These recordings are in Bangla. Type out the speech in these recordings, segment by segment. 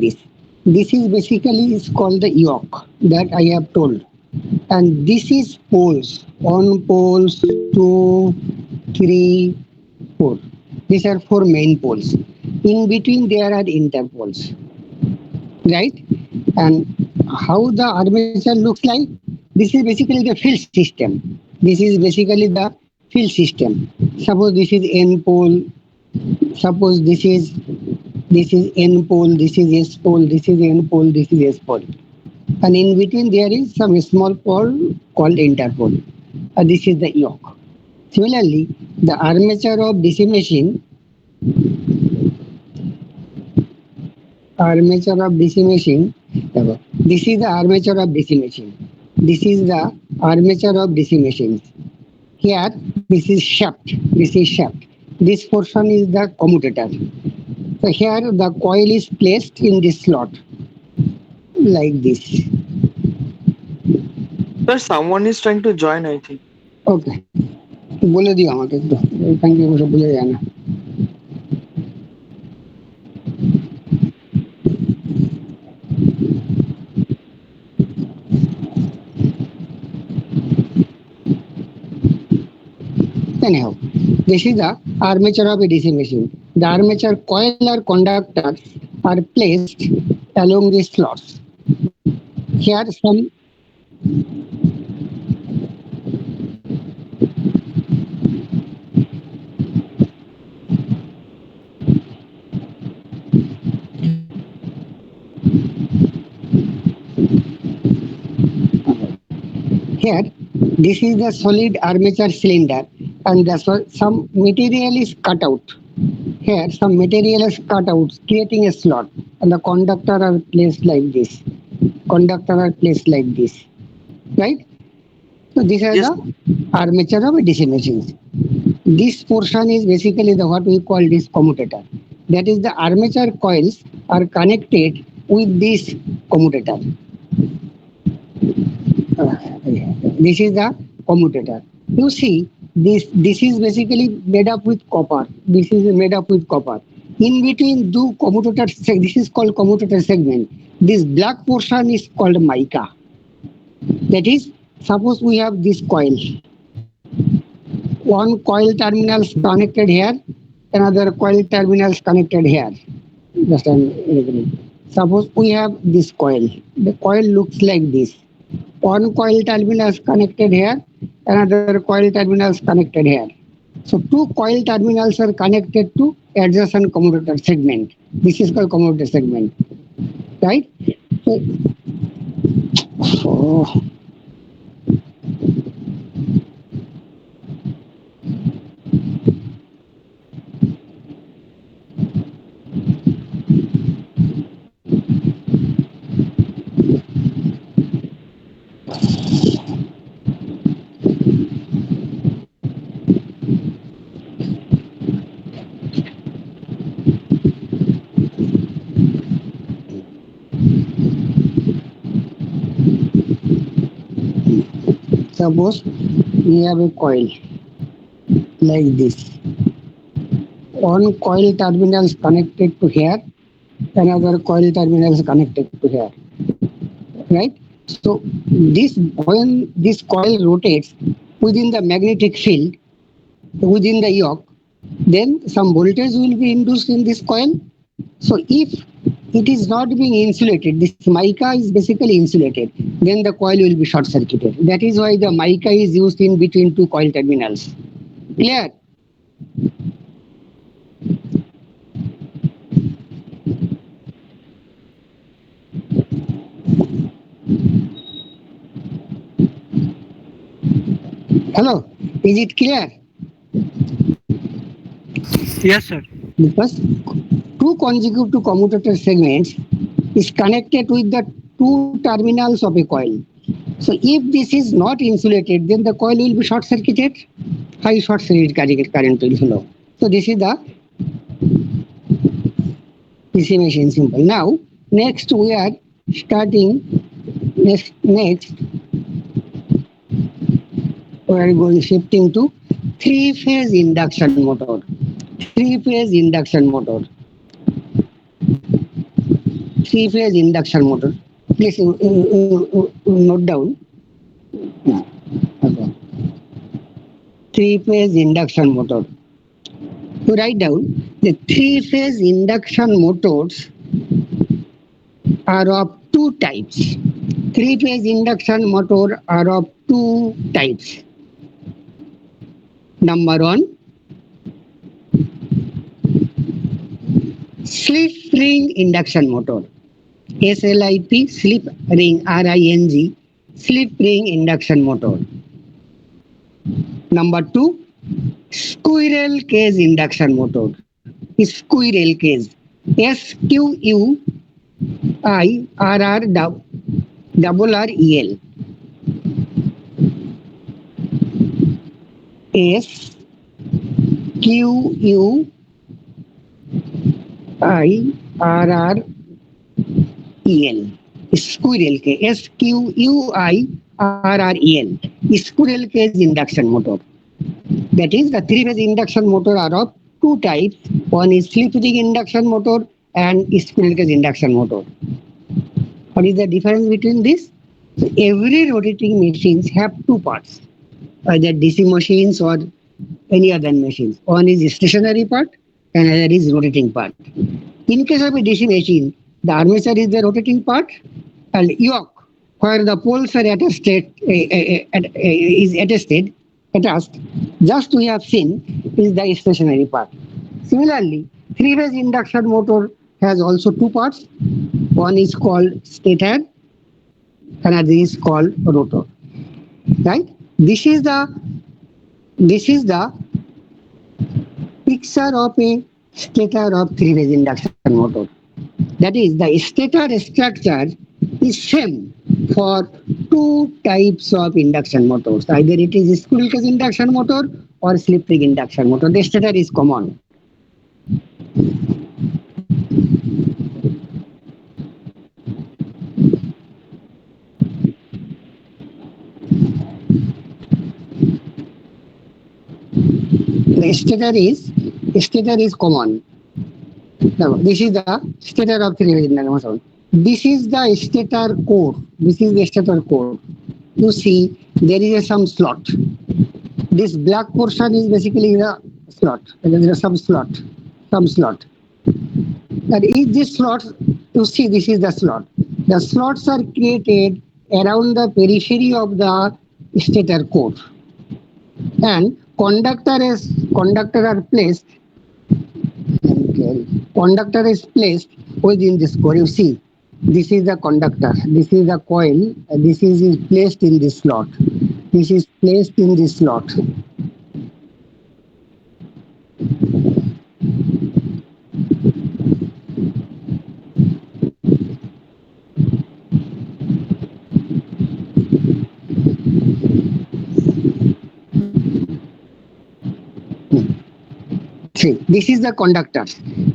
this. This is basically is called the yoke that I have told. And this is poles. On poles, two, three, four. These are four main poles. In between there are interpoles, right? And how the armature looks like? This is basically the field system. This is basically the field system. Suppose this is N pole. Suppose this is N pole. This is S pole. This is N pole. This is S pole. And in between there is some small pole called interpole. This is the yoke. Similarly, the armature of DC machine. This is the armature of DC machine. This is the armature of DC machine. Here, this is shaft. This is shaft. This portion is the commutator. So here the coil is placed in this slot like this. Sir, someone is trying to join, I think. ওকে, বলে দিও আমাকে একটু, এখান থেকে বসে বলে যায় না। Anyhow, this is the armature of a DC machine. The armature coil or conductors are placed along these slots. Here some here, this is the solid armature cylinder, and some material is cut out. Here, some material is cut out, creating a slot, and the conductor are placed like this. Conductor are placed like this, right? So these are Yes. the armature of a DC machines. This portion is basically the what we call this commutator. That is the armature coils are connected with this commutator. This is the commutator. You see, this is basically made up with copper. This is made up with copper. In between two commutator, this is called commutator segment. This black portion is called mica. That is, suppose we have this coil. One coil terminal is connected here, another coil terminal is connected here. Just suppose we have this coil. The coil looks like this. One coil terminal is connected here, another coil terminal is connected here. So two coil terminals are connected to adjacent commutator segment. This is called commutator segment, right? So, suppose we have a coil like this. One coil terminal is connected to here, another coil terminal is connected to here, right? So this when this coil rotates within the magnetic field, within the yoke, then some voltage will be induced in this coil. So if it is not being insulated, this mica is basically insulated, then the coil will be short circuited. That is why the mica is used in between two coil terminals. Clear? Hello, is it clear? Yes, sir. Because two consecutive commutator segments is connected with the two terminals of a coil. So if this is not insulated, then the coil will be short circuited. High short circuit current will flow. So this is the DC machine simple. Now next we are starting next we are going shifting to three-phase induction motor. Three-phase induction motor. three-phase induction motor. Please note down. Okay. Three-phase induction motor. You write down the three-phase induction motors are of two types. Three-phase induction motor are of two types. Number one, slip ring induction motor. SLIP, slip ring, RING, slip ring induction motor. Number two, squirrel cage induction motor. Squirrel cage. SQUIRRREL. SQUIRRREL. Squirrel cage. SQUIRRREL. Squirrel cage induction motor. That is, the three-phase induction motor are of two types. One is slip ring induction motor and squirrel cage induction motor. What is the difference between this? So every rotating machines have two parts, either DC machines or any other machines. One is stationary part and another is rotating part. In case of a DC machine, the armature is the rotating part and yoke, where the poles are attached, just we have seen, is the stationary part. Similarly, three-phase induction motor has also two parts. One is called stator, another is called rotor. Right? This is the picture of a stator of three-phase induction motor. That is, the stator structure is same for two types of induction motors. Either it is squirrel cage induction motor or slip ring induction motor. The stator is common. The stator is common. Now, this is the stator of three-phase induction motor. This is the stator core. This is the stator core. You see, there is some slot. This black portion is basically the slot. There is some slot. And in this slot, you see, this is the slot. The slots are created around the periphery of the stator core, and conductor is placed within this core. You see, this is the conductor, this is the coil, this is placed in this slot. This is placed in this slot. See, this is the conductor.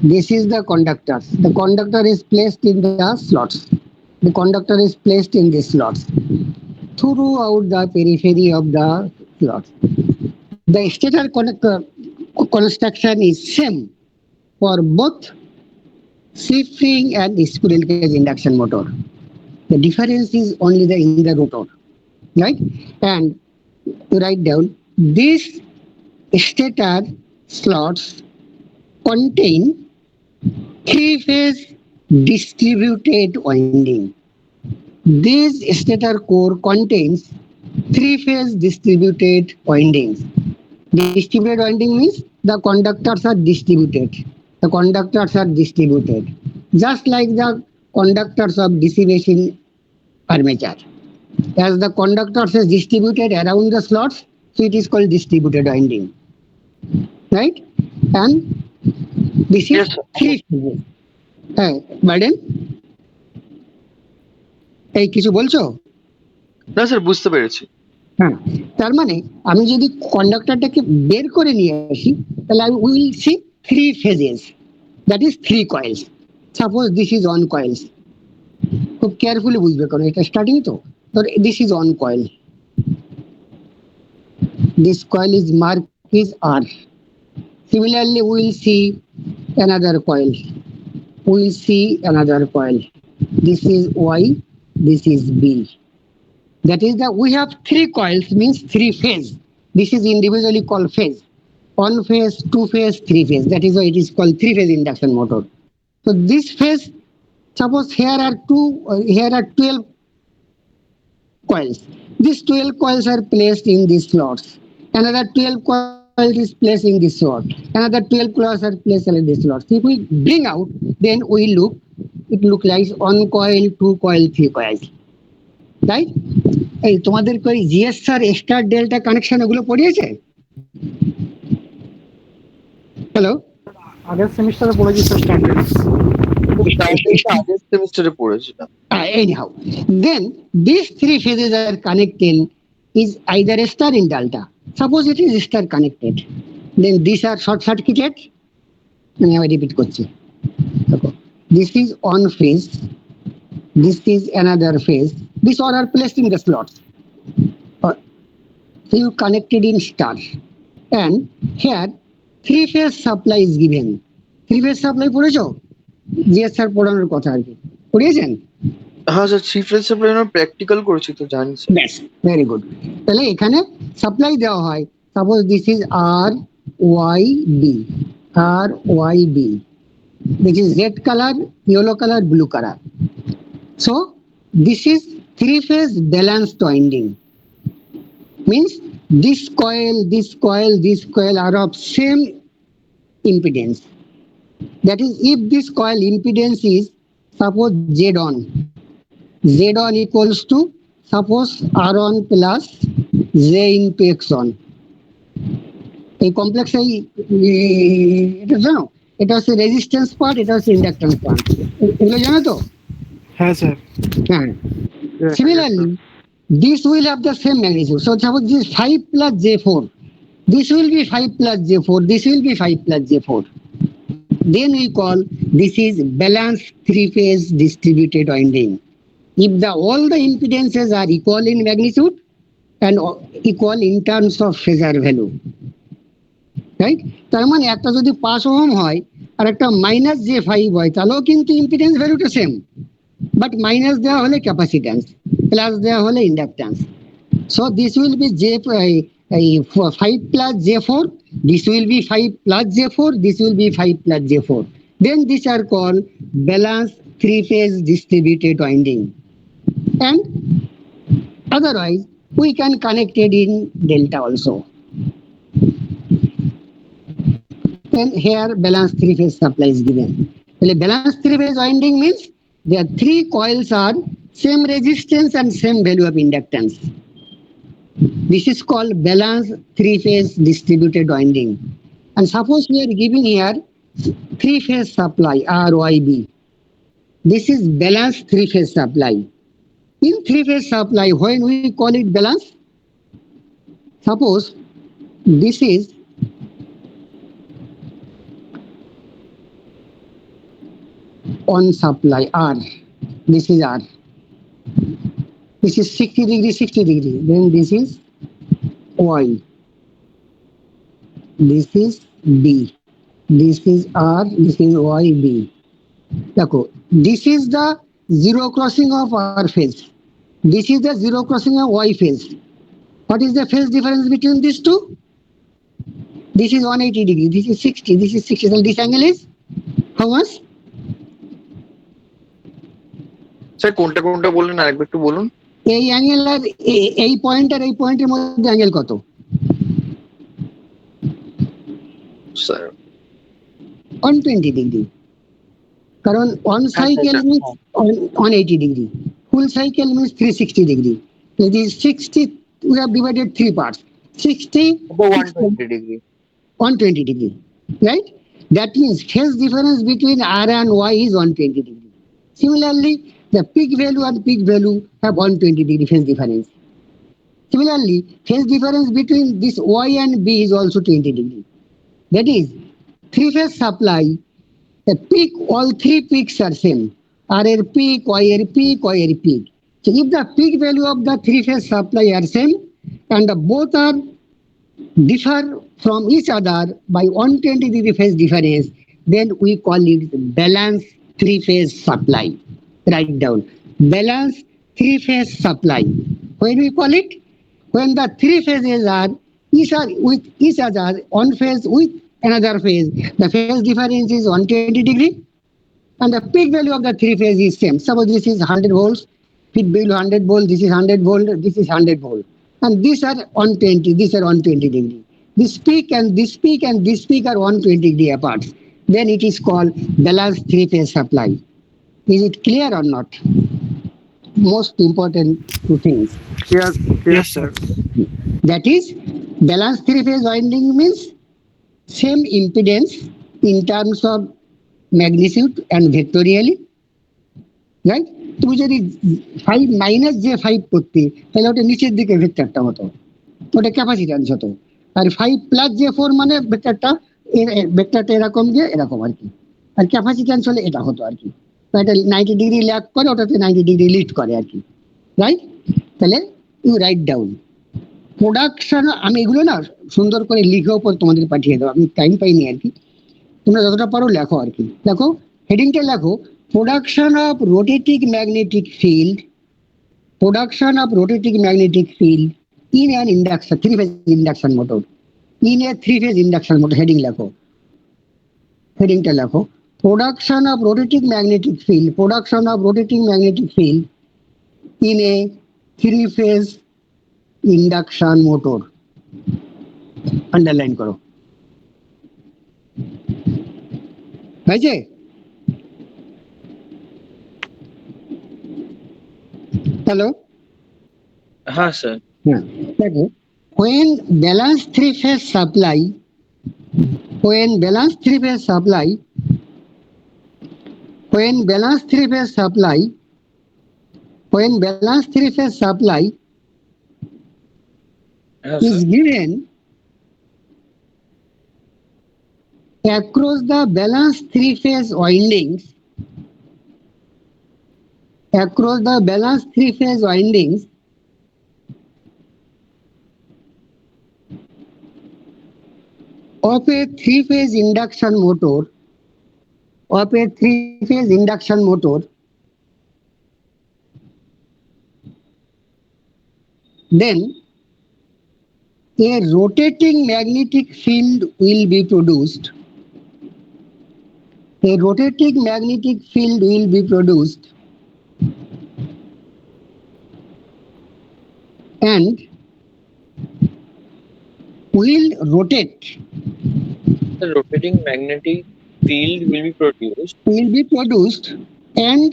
This is the conductor. The conductor is placed in the slots. The conductor is placed in these slots throughout the periphery of the slots. The stator construction is same for both slip ring and squirrel cage induction motor. The difference is only in the rotor, right? And to write down, these stator slots contain three-phase distributed winding. This stator core contains three-phase distributed windings. Distributed winding means the conductors are distributed. The conductors are distributed, just like the conductors of DC machine armature. As the conductors is distributed around the slots, so it is called distributed winding. Right? And this is three phases. Madam, এই কিছু বলছো? না স্যার, বুঝতে পেরেছি। হ্যাঁ, তার মানে আমি যদি কন্ডাক্টরটাকে বের করে নিয়ে আসি, তাহলে I will see three phases, that is three coils. Suppose this is one coil. খুব কেয়ারফুলি বুঝবে, কারণ এটা স্টার্টিং তো। This is one coil. This coil is marked is R. Similarly, we will see another coil. We will see another coil. This is Y, this is B. That is that we have three coils, means three phase. This is individually called phase. One phase, two phase, three phase. That is why it is called three phase induction motor. So this phase, suppose here are 12 coils. These 12 coils are placed in these slots. Another 12 coils is placed in this slot. Another 12 coils are placed in this slot. So if we bring out, then it look like one coil, two coil, three coils. Right? এই তোমাদের কই জিএসআর স্টার ডেল্টা কানেকশন এগুলো পড়িয়েছে? হ্যালো, আগের সেমিস্টারে পড়েছি স্যার স্ট্যান্ডার্ড। আগের সেমিস্টারে পড়েছিলাম। anyhow, then these three phases are connected is either a star in delta. Suppose it is star connected, then these are short circuited. আমি রিপিট করছি, দেখো, this is one phase, this is another phase, these all are placed in the slots. So you connected in star, and here three phase supply is given. Three phase supply পড়েছো? জিএসআর পড়ানোর কথা আর কি, পড়িয়েছেন? হ্যাঁ স্যার, থ্রি ফেজ সাপ্লাই আমরা প্র্যাকটিক্যাল করেছি তো, জানি স্যার। ব্যাস, ভেরি গুড। তাহলে এখানে সাপ্লাই দেওয়া হয়, suppose this is R Y B, R Y B, which is red color, yellow color, blue color. So this is three phase balanced winding. Means this coil, this coil, this coil are of same impedance. That is, if this coil impedance is suppose Z1, Z1 equals to suppose R1 plus J into X1. এই কমপ্লেক্স এটা জানো, এটা হচ্ছে রেজিস্ট্যান্স পার্ট, এটা হচ্ছে ইন্ডাকট্যান্স পার্ট, এগুলো জানো তো? হ্যাঁ স্যার। হ্যাঁ। Similarly, this will have the same magnitude. So suppose this 5 plus J4, this will be 5 plus J4, this will be 5 plus J4. Then we call this is balanced three-phase distributed winding. If all the impedances are equal in magnitude and equal in terms of phasor value, right? তার মানে একটা যদি 5 ওহম হয় আর একটা মাইনাস J5 হয়, তাহলেও কিন্তু ইম্পিডেন্স ভ্যালুটা সেম, বাট মাইনাস দেওয়া হলে ক্যাপাসিট্যান্স, প্লাস দেওয়া হলে inductance. So this will be 5 plus J4, this will be 5 plus J4, this will be 5 plus J4. Then these are called balanced three-phase distributed winding. And otherwise, we can connect it in delta also. And here balanced three-phase supply is given. Well, balanced three-phase winding means there three coils are same resistance and same value of inductance. This is called balanced three-phase distributed winding. And suppose we are giving here three-phase supply RYB. This is balanced three-phase supply. In three-phase supply, when we call it balance, suppose this is on supply R, this is R, this is 60 degree, 60 degree, then this is Y, this is B, this is R, this is YB. This is the zero crossing of R phase, this is the zero crossing of Y phase. What is the phase difference between these two? This is 180 degree, this is 60, this is 60, so this angle is how much? Sir কোনটা কোনটা বললেন আরেকবার একটু বলুন। এই অ্যাঙ্গেল আর এই পয়েন্ট আর এই পয়েন্টের মধ্যে অ্যাঙ্গেল কত? স্যার 120 ডিগ্রি, কারণ one cycle means 180 degree, full cycle means 360 degree. This 60 we have divided three parts, 60 120 degree, 120 degree, right? That means phase difference between R and Y is 120 degree. Similarly, the peak value and peak value have 120 degree phase difference. Similarly, phase difference between this Y and B is also 20 degree. That is, three-phase supply, the peak, all three peaks are same. R er peak, Y er peak, Y er peak. So if the peak value of the three-phase supply are same and the both are differ from each other by 120 degree phase difference, then we call it balanced three-phase supply. Write down. Balance three-phase supply. When we call it, when the three phases are with each other, one phase with another phase, the phase difference is 120 degree, and the peak value of the three phase is same. Suppose this is 100 volts, peak value 100 volt, this is 100 volt, this is 100 volt, and these are 120, these are 120 degree. This peak and this peak and this peak are 120 degree apart. Then it is called balanced three phase supply. Is it clear or not? Most important two things. Yes, Yes, sir. That is, balanced three phase winding means same impedance in terms of magnitude and vectorially, right? তুমি যদি 5 মাইনাস যে 5 করতে তাহলে ওটা নিচের দিকে ভেক্টরটা হতো, ওটা ক্যাপাসিট্যান্স হতো। আর 5 প্লাস যে 4 মানে ভেক্টরটা এরকম যে এরকম আর কি, আর ক্যাপাসিট্যান্স হলে এটা হতো আর কি। তো এটা 90 ডিগ্রি ল্যাগ করে, ওটাতে 90 ডিগ্রি লিড করে আর কি, রাইট? তাহলে ইউ রাইট ডাউন প্রোডাকশন। আমি এগুলো না সুন্দর করে লিখেও পর তোমাদের পাঠিয়ে দেবো, আমি টাইম পাইনি আর কি। তোমরা যতটা পারো লেখো আর কি। দেখো হেডিংটা লেখো, production of rotating magnetic field, production of rotating magnetic field in an induction three phase induction motor, in A three phase induction motor. Heading লেখো, হেডিংটা লেখো, production of rotating magnetic field, production of rotating magnetic field in A three phase induction motor. Underline করো, হয়েছে? হ্যালো, হ্যাঁ স্যার। হ্যাঁ দেখো, when balanced three phase supply, when balanced three phase supply, when balanced three phase supply, when balanced three phase supply হ্যাঁ is sir. given across the balanced three phase windings, across the balanced three phase windings of a three phase induction motor, of a three phase induction motor, then a rotating magnetic field will be produced. A rotating magnetic field will be produced and will rotate, The rotating magnetic field will be produced and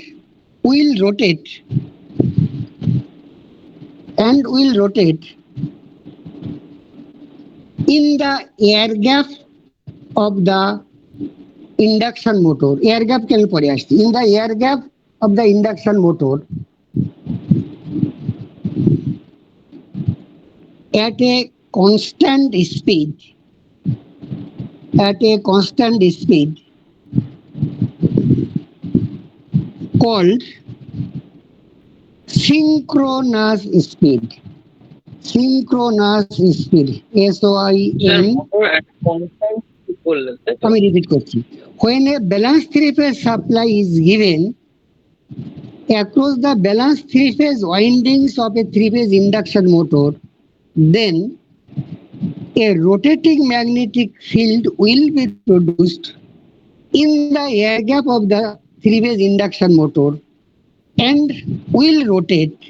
will rotate, and will rotate in the air gap of the induction motor. Air gap কেন পরে আসছে? In the air gap of the induction motor at a constant speed, at a constant speed called synchronous speed. Synchronous speed, SYN, বললেন তাই তো? আমি রিপিট করছি। When a balanced three phase supply is given across the balanced three phase windings of a three phase induction motor, then a rotating magnetic field will be produced in the air gap of the three phase induction motor and will rotate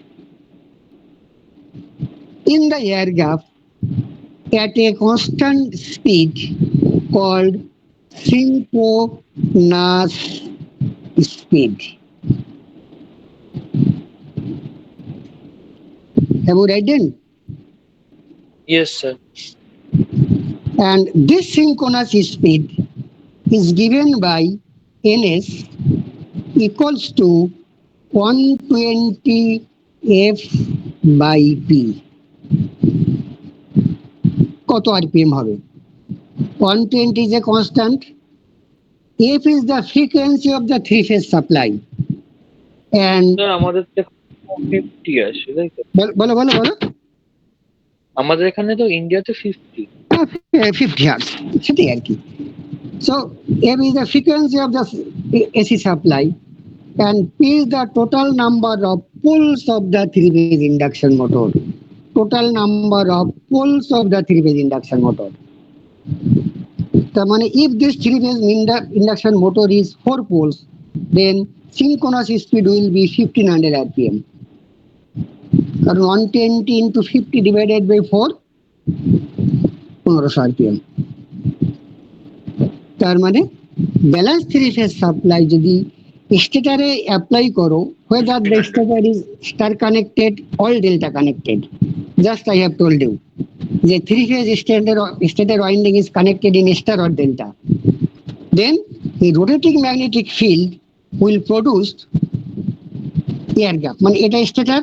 in the air gap at a constant speed called synchronous speed. Have you read it? Yes sir. And this synchronous speed is given by ns equals to 120 f by p. কত rpm হবে? 120 is a constant, f is the frequency of the three phase supply, and sir আমাদের তো 50 আসে তাই তো? বলো বলো বলো, আমাদের এখানে তো ইন্ডিয়াতে 50। 50 hertz, সেটাই আর কি। So f is the frequency of the AC supply and P is the total number of poles of the three-phase induction motor. Total number of poles of the three-phase induction motor. If this three-phase induction motor is 4 poles, then synchronous speed will be 1500 rpm. And 120 into 50 divided by 4, 1500 rpm. তার মানে ব্যালেন্স থ্রি ফেজ সাপ্লাই যদি স্টেটারে অ্যাপ্লাই করো, whether the stator is star connected or delta connected, just I have told you the three phase stator winding is connected in star or delta, then the rotating magnetic field will produce air gap. মানে এটা স্টেটার,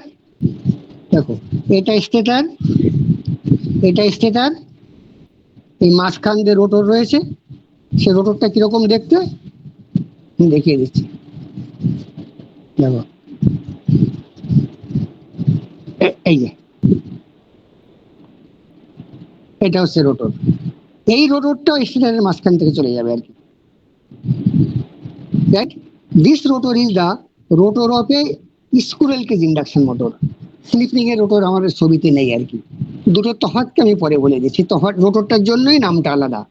দেখো এটা স্টেটার, এটা স্টেটার, এই মাঝখান দিয়ে রোটর রয়েছে, সে রোটরটা কিরকম দেখতে দেখিয়ে দিচ্ছি। দেখো এই যে এটা হচ্ছে রোটর, এই রোটরটাও স্টেটারের মাঝখান থেকে চলে যাবে আর কি। Right, this rotor is the rotor of a squirrel cage induction motor. Slip ring এর রোটর আমার ছবিতে নেই আর কি, দুটো তফাৎকে আমি পরে বলে দিচ্ছি। তফাৎ রোটরটার জন্যই নামটা আলাদা।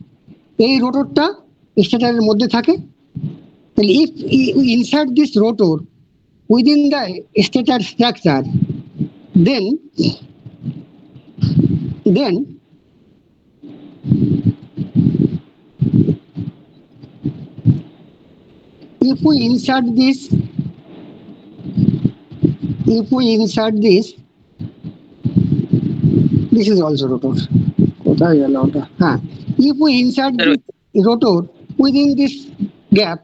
এই রোটরটা স্টেটারের মধ্যে থাকে, তাহলে if we insert this rotor within the stator structure, then if we insert this, this is also rotor. কোথায় গেল ওটা? হ্যাঁ, if we insert this rotor within this gap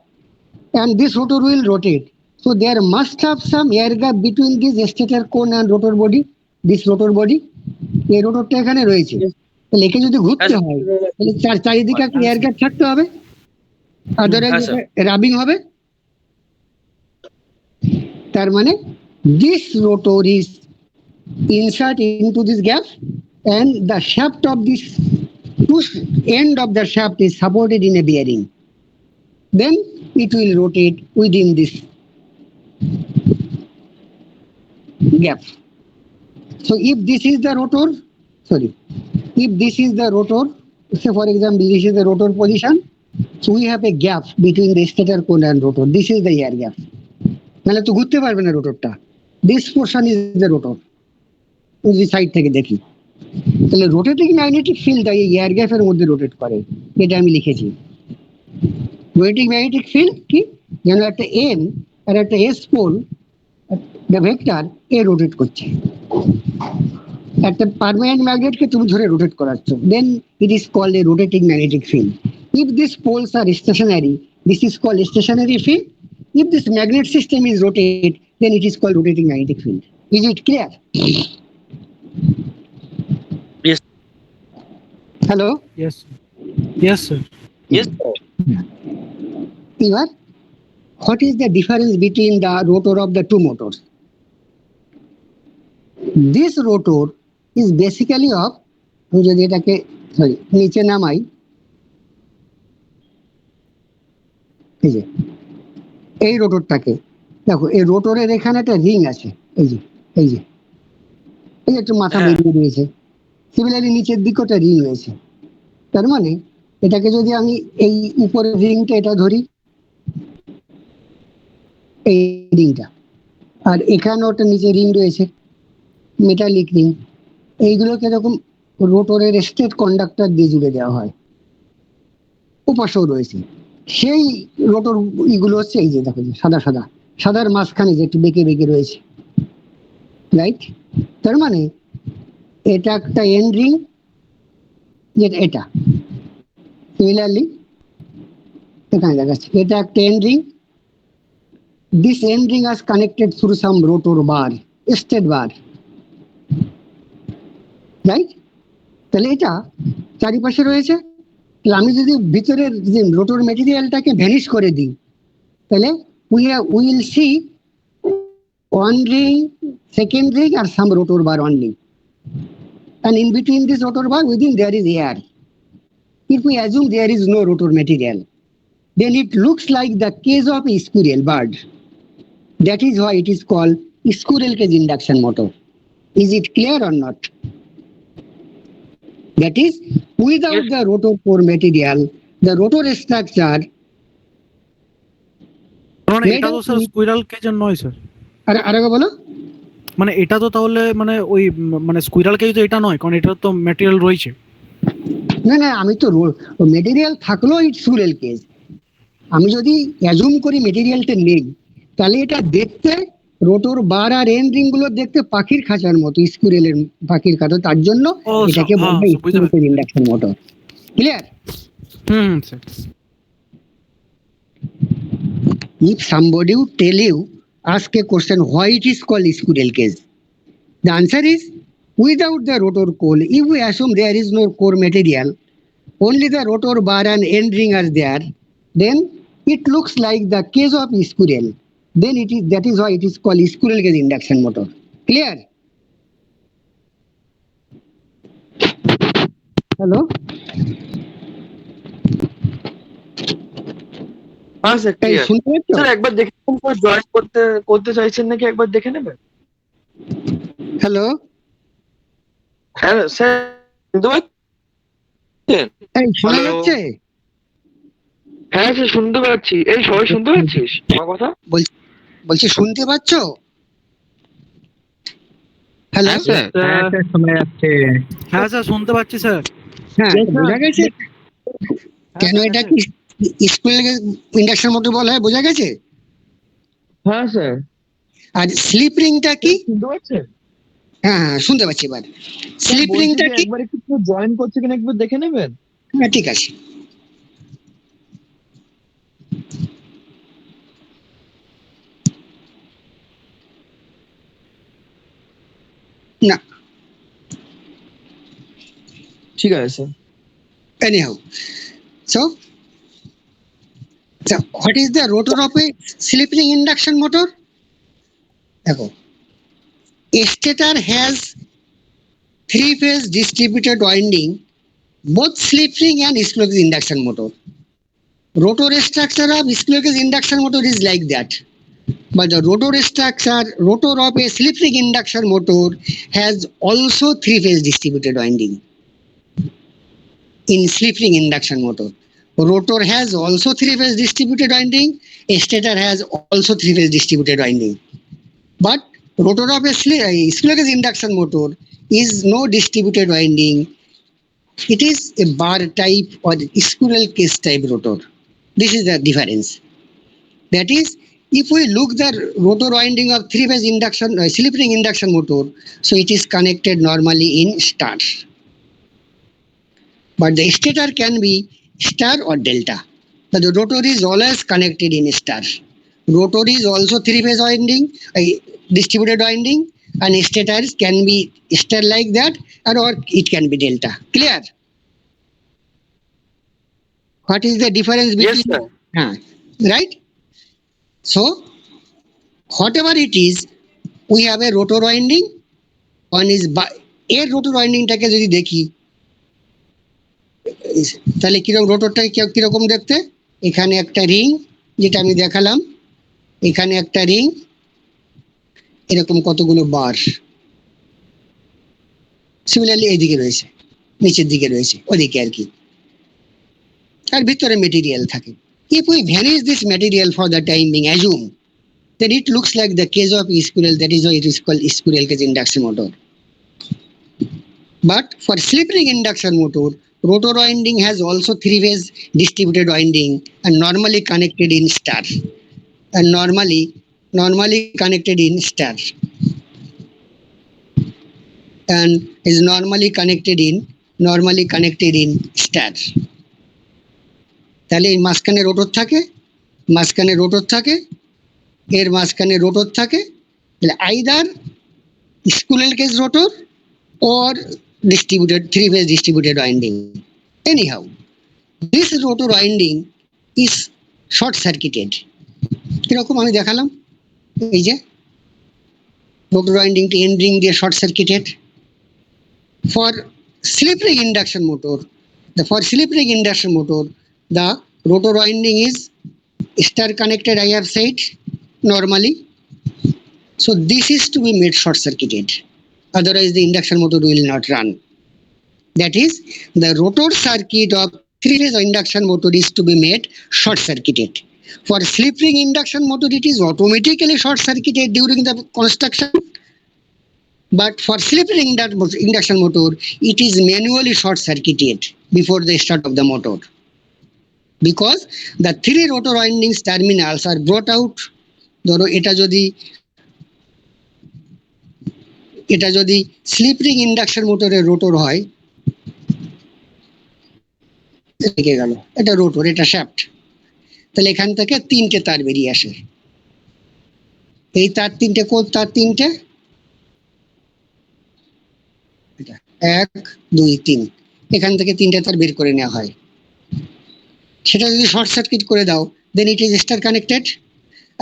and this rotor will rotate, so there must have some air gap between this stator cone and rotor body. This rotor body, এই রোটরটা এখানে রয়েছে, তাহলে একে যদি ঘুরতে হয় তাহলে চারিদিকে একটা এয়ার গ্যাপ থাকতে হবে, আদারওয়াইজ রাবিং হবে। তার মানে this rotor is insert into this gap and the shaft of this end of the shaft is supported in a bearing, then it will rotate within this gap. So if this is the rotor, if this is the rotor, say for example this is the rotor position, so we have a gap between the stator cone and rotor. This is the air gap. নাহলে তো ঘুরতে পারবে না রোটরটা। This portion is the rotor. যদি সাইড থেকে দেখি তাহলে রোটেটিং ম্যাগনেটিক ফিল্ড এই এয়ার গ্যাপের মধ্যে রোটেট করে, এটা আমি লিখেছি। রোটেটিং ম্যাগনেটিক ফিল্ড কি, যেন একটা এন আর একটা এস পোল দ্য ভেক্টর এ রোটেট করছে, একটা পার্মানেন্ট ম্যাগনেটকে তুমি ধরে রোটেট করাচ্ছ, then it is called a rotating magnetic field. If this poles are stationary, this is called stationary field. If this magnet system is rotate, then it is called rotating magnetic field. Is it clear? Yes. Hello? Yes. Yes, sir. Yes, sir. Ivar, what is the difference between the rotor of the two motors? This rotor is basically of, আমি যদি এটাকে নিচে নামাই, এই রোটরটাকে দেখো, এই রোটরের এখানে একটা রিং আছে, এই যে এই যে এই একটু মাথা বেরিয়ে রয়েছে, সিমিলারলি নিচের দিকে একটা রিং রয়েছে। তার মানে এটাকে যদি আমি এই উপরের রিংটা এটা ধরি, এই রিংটা, আর এখানে ওটা নিচে রিং রয়েছে মেটালিক রিং, এইগুলোকে এরকম রোটরের স্টেট কন্ডাক্টর দিয়ে জুড়ে দেওয়া হয়। উপাসও রয়েছে সেই রোটর, এগুলো হচ্ছে এই যে দেখো সাদা সাদা, সাদার মাঝখানে যে একটু বেঁকে বেঁকে রয়েছে, রাইট? তার মানে এটা একটা এন্ড রিং, যেটা এটা সিমিলারলি এখানে দেখাচ্ছে, এটা একটা end ring. This end ring is connected through some rotor bar, stator bar, right? তাহলে এটা চারিপাশে রয়েছে। আমি যদি ভিতরের যে রোটর মেটেরিয়ালটাকে ভ্যানিশ করে দিই, তাহলে we will see one ring, second ring R some rotor bar only, and in between this rotor bar within there is air. If we assume there is no rotor material, then it looks like the cage of a squirrel bird. That is why it is called squirrel cage induction motor. Is it clear or not? That is, without Yes. the rotor core material, the rotor structure মানে made এটা তো up স্যার with, স্কুইরাল কেজের নয় স্যার, আরেকবার বলো। মানে এটা তো তাহলে মানে ওই মানে স্কুইরাল কেজ তো এটা নয়, কারণ এটার তো ম্যাটেরিয়াল রয়েছে। না না, আমি তো মেটেরিয়াল থাকলেও ইট স্কুইরেল কেজ। আমি যদি অ্যাজুম করি মেটেরিয়ালটা নেই, তাহলে এটা দেখতে রোটর বার আর এন্ড রিং গুলো দেখতে পাখির খাঁচার মতো, স্কুইরেলের পাখির খাঁচা, তার জন্য ও এটাকে হ্যাঁ বলবে স্যার, বুঝতে স্কুইরেল কেজ পারছি। Induction motor. Clear? Sir. If somebody would tell you, ask a question, why it is called squirrel cage? The answer is, without the rotor coil, if we assume there is no core material, only the rotor bar and end ring are there, then it looks like the cage of squirrel. Then it is, that is why it is called squirrel cage induction motor. Clear? Hello? হ্যাঁ স্যার এই ক্লিয়ার। শুনতে পাচ্ছ? স্যার একবার দেখে জয়েন করতে করতে চাইছেন নাকি একবার দেখে নেবেন? হ্যালো? হ্যাঁ স্যার শুনতে পাচ্ছেন? এই শোনা Hello? যাচ্ছে? হ্যাঁ স্যার শুনতে পাচ্ছি। এই সবাই শুনতে পাচ্ছিস আমার কথা? বলছি শুনতে পাচ্ছ? হ্যালো? হ্যাঁ স্যার। হ্যাঁ স্যার শোনা যাচ্ছে। হ্যাঁ স্যার শুনতে পাচ্ছি স্যার। হ্যাঁ, বোঝা গেছে কেন এটা কি স্কুল ইন্ডাকশন মোটর বলা হয়, বোঝা গেছে? হ্যাঁ স্যার। আর স্লিপ রিংটা কি? শুনতে পাচ্ছেন? হ্যাঁ হ্যাঁ, শুনতে পাচ্ছি এবার। স্লিপ রিংটা কি? একবার একটু জয়েন করছে কিনা একবার দেখে নেবেন? হ্যাঁ ঠিক আছে। না, ঠিক আছে sir. anyhow, so what is the rotor of a slip ring induction motor? দেখো, a stator has three phase distributed winding, both slip ring and squirrel cage induction motor. Rotor structure of squirrel cage induction motor is like that, but the rotor structure, rotor of a slip ring induction motor has also three phase distributed winding. In slip ring induction motor, rotor has also three phase distributed winding, a stator has also three phase distributed winding, but rotor of a squirrel cage induction motor is no distributed winding. It is a bar type or squirrel cage type rotor. This is the difference. That is, if we look the rotor winding of three phase induction slip ring induction motor, so it is connected normally in star, but the stator can be star or delta, but the rotor is always connected in star. Rotor is also three phase winding, distributed winding, and stator can be star like that, or it can be delta. Clear? What is the difference Yes, between? sir. Right? So whatever it is, we have a rotor winding. One is এর rotor winding টাকে যদি দেখি, তাহলে কিরকম রোটরটা কিরকম দেখতে? এখানে একটা রিং, যেটা আমি দেখালাম, এখানে একটা রিং, এরকম কতগুলো বার, সিমিলারলি এইদিকে রয়েছে, নিচের দিকে রয়েছে, ওদিকে আর কি, আর ভিতরে মেটেরিয়াল থাকে। If we vanish this material for the time being, assume, then it looks like the cage of squirrel. That is why it is called squirrel cage induction motor. But for slip ring induction motor, rotor winding has also three phase distributed winding and normally connected in star, and normally connected in star, and is normally connected in star. তাহলে এই মাঝখানে রোটর থাকে, এর মাঝখানে রোটর থাকে, তাহলে either squirrel cage rotor or distributed three phase distributed winding. Anyhow, this rotor winding is short circuited. কিরকম আমি দেখালাম, এই যে rotor winding টি end ring দিয়ে short circuited. For slip ring induction motor, the rotor winding is star connected, I have said, normally, So this is to be made short circuited. Otherwise the induction motor will not run. That is, the rotor circuit of three-phase induction motor is to be made short circuited. For slip ring induction motor, it is automatically short circuited during the construction. But for slip ring induction motor, it is manually short circuited before the start of the motor. Because the three rotor windings terminals are brought out. ধরো এটা যদি স্লিপ রিং ইন্ডাকশন মোটরের রোটর হয়, লেগে গেল, এটা রোটর, এটা শ্যাফট, তাহলে এখান থেকে তিনটে তার বেরিয়ে আসে। এই তার তিনটে, কোন তার তিনটে? এটা 1 2 3, এখান থেকে তিনটে তার বের করে নেওয়া হয়। সেটা যদি শর্ট সার্কিট করে দাও, দেন ইট ইজ স্টার কানেক্টেড।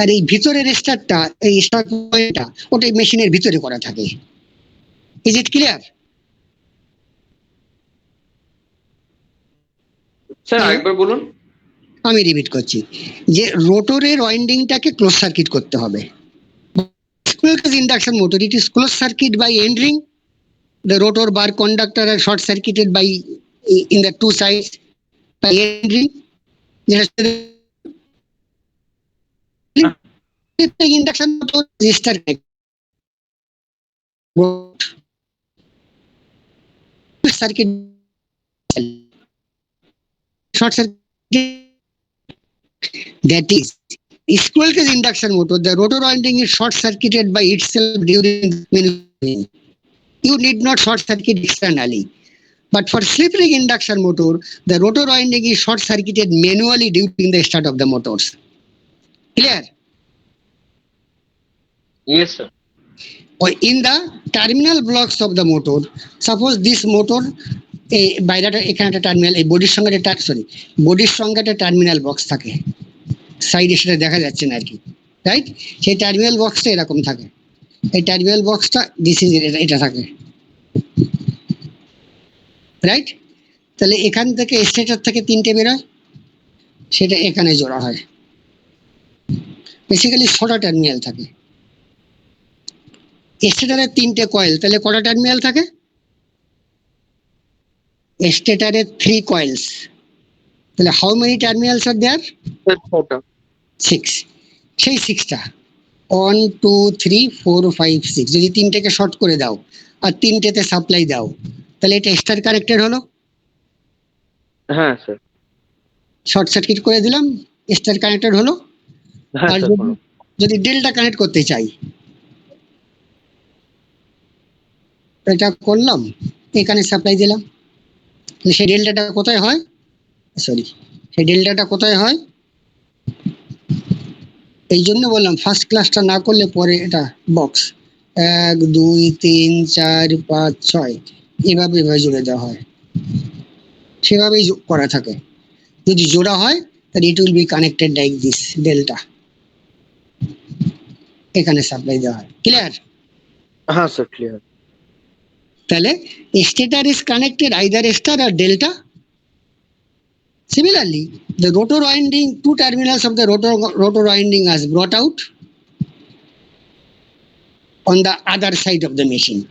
আর এই ভিতরের স্টারটা, এই স্টার পয়েন্টটা, ওটা মেশিনের ভিতরে করা থাকে। Is it clear? স্যার আরেকবার বলুন। আমি রিপিট করছি যে রোটরের ওয়াইন্ডিংটাকে ক্লোজ সার্কিট করতে হবে। Induction motor, it is close circuit by end ring. The rotor bar conductor are short circuited by in the two sides by end ring. Induction motor resistor circuit short circuit. That is, squirrel cage induction motor, the rotor winding is short circuited by itself during maneuvering. You need not short circuit externally. But for slip ring induction motor, the rotor winding is short circuited manually during the start of the motors. Clear? Yes, sir. Or in the terminal blocks of the motor, suppose this motor, বাইরে এখানে একটা টার্মিনাল, এই বডির সঙ্গে বডির সঙ্গে একটা টার্মিনাল বক্স থাকে, সাইডে সেটা দেখা যাচ্ছে না আর কি, রাইট? সেই টার্মিনাল বক্সটা এরকম থাকে। এই টার্মিনাল বক্সটা এটা থাকে, রাইট? তাহলে এখান থেকে স্টেটর থেকে তিনটে বেরোয়, সেটা এখানে জোড়া হয়। বেসিক্যালি 6টা টার্মিনাল থাকে। স্টেটরের তিনটে কয়েল, তাহলে কটা টার্মিনাল থাকে? স্টেটরের 3 coils, তাহলে হাউ মেনি টার্মিনালস আর দেয়ার? 6। সেই 6টা 1 2 3 4 5 6 যদি তিনটেকে শর্ট করে দাও আর তিনটেতে সাপ্লাই দাও, তাহলে এটা স্টার কানেক্টেড হলো। হ্যাঁ স্যার। শর্ট সার্কিট করে দিলাম, স্টার কানেক্টেড হলো। আর যদি ডেল্টা কানেক্ট করতে চাই, এটা করলাম, এখানে সাপ্লাই দিলাম, সেই ডেল্টাটা কোথায় হয়? সেই ডেল্টাটা কোথায় হয়? এই জন্য বললাম ফার্স্ট ক্লাসটা না করলে পরে এটা বক্স 1 2 3 4 5 6 এভাবে জুড়ে দেওয়া হয়, সেভাবেই করা থাকে। যদি জোড়া হয় তাহলে it will be connected like this, delta, এখানে সাপ্লাই দেওয়া হয়। ক্লিয়ার? হ্যাঁ স্যার ক্লিয়ার। তাহলে stator is connected either star or delta. Similarly, the rotor winding, two terminals of the rotor winding is brought out on the other side of the machine.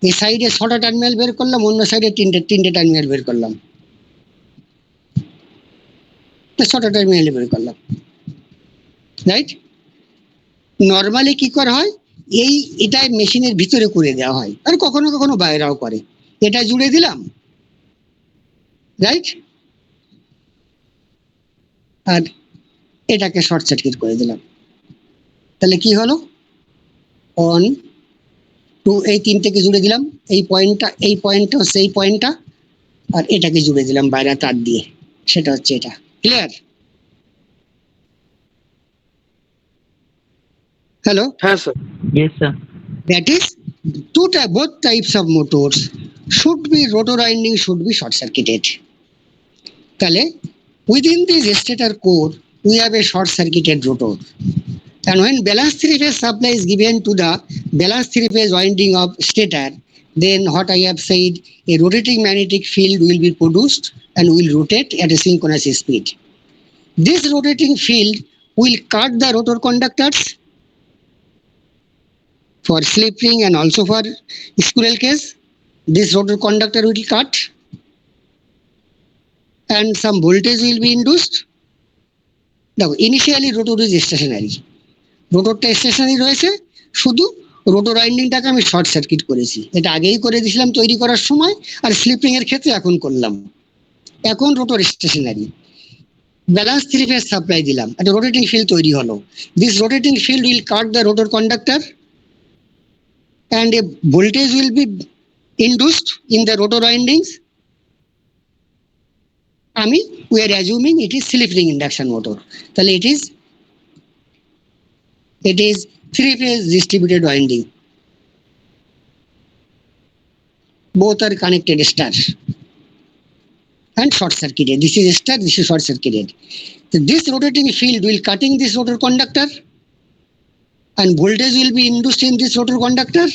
এই সাইডে 6টা টার্মিনাল বের করলাম, অন্য সাইডে তিনটে টার্মিনাল বের করলাম, 6টা টার্মিনাল বের করলাম, রাইট? নর্মালি কি করা হয়, এটা মেশিনের ভিতরে করে দেওয়া হয়, আর কখনো কখনো বাইরেও করে। এটা জুড়ে দিলাম, রাইট? আর এটাকে শর্ট সার্কিট করে দিলাম, তাহলে কি হলো? 1 2, এই তিনটেকে জুড়ে দিলাম, এই পয়েন্টটা সেই পয়েন্টটা, আর এটাকে জুড়ে দিলাম বাইরে তার দিয়ে, সেটা হচ্ছে এটা। ক্লিয়ার? হ্যালো? হ্যাঁ sir. Yes, sir. That is, both types of motors should be, rotor winding should be short circuited. তাহলে within this stator core we have a short circuited rotor, and when balanced three-phase supply is given to the balanced three-phase winding of stator, then what I have said, a rotating magnetic field will be produced and will rotate at a synchronous speed. This rotating field will cut the rotor conductors for slip ring and also for squirrel case. This rotor conductor will cut and some voltage will be induced. Now initially rotor is stationary. রোটরটা স্টেশনারি রয়েছে, শুধু রোটর ওয়াইন্ডিংটাকে আমি শর্ট সার্কিট করেছি। এটা আগেই করে দিয়েছিলাম তৈরি করার সময়, আর স্লিপিং এর ক্ষেত্রে এখন করলাম। এখন rotor stationary, balance 3 phase supply দিলাম, একটা রোটেটিং ফিল্ড তৈরি হলো। This rotating field will cut the rotor conductor and a voltage will be induced in the rotor windings. We are assuming it is slip ring induction motor. তাহলে it is 3 phase distributed winding. Both are connected star and short circuited. This is star, this is short circuited. So this rotating field will cutting this rotor conductor and voltage will be induced in this rotor conductor.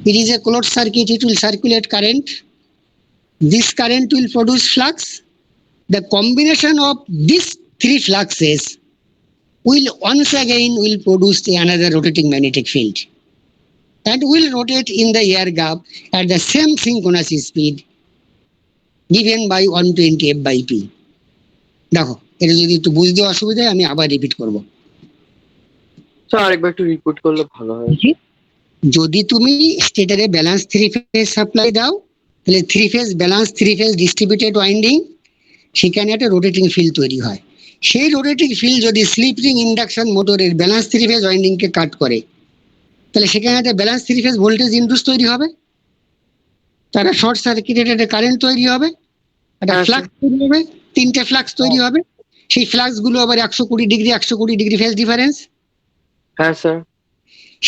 It is a closed circuit, it will circulate current. This current will produce flux. The combination of these 3 fluxes will once again produce another rotating magnetic field and will rotate in the air gap at the same synchronous speed given by 120 F by P. দেখো, এটা যদি একটু বুঝতে অসুবিধা হয় আমি আবার রিপিট করব। স্যার আরেকবার একটু রিপিট করলে ভালো হয়। যদি তুমি স্টেটরে ব্যালেন্স 3 ফেজ সাপ্লাই দাও, তাহলে 3 phase balance 3 phase distributed winding, সেখানে একটা রোটেটিং ফিল্ড তৈরি হয়। সেই রোটেটিং ফিল্ড যদি স্লিপ রিং ইন্ডাকশন মোটরের ব্যালেন্স 3 ফেজ ওয়াইন্ডিংকে কাট করে, তাহলে সেখানে একটা ব্যালেন্স 3 ফেজ ভোল্টেজ ইন্ডুস তৈরি হবে, তারা শর্ট সার্কিটেড একটা কারেন্ট তৈরি হবে, একটা ফ্লাক্স তৈরি হবে, 3টে ফ্লাক্স তৈরি হবে। সেই ফ্লাক্স গুলো আবার 120 ডিগ্রি ফেজ ডিফারেন্স। হ্যাঁ স্যার।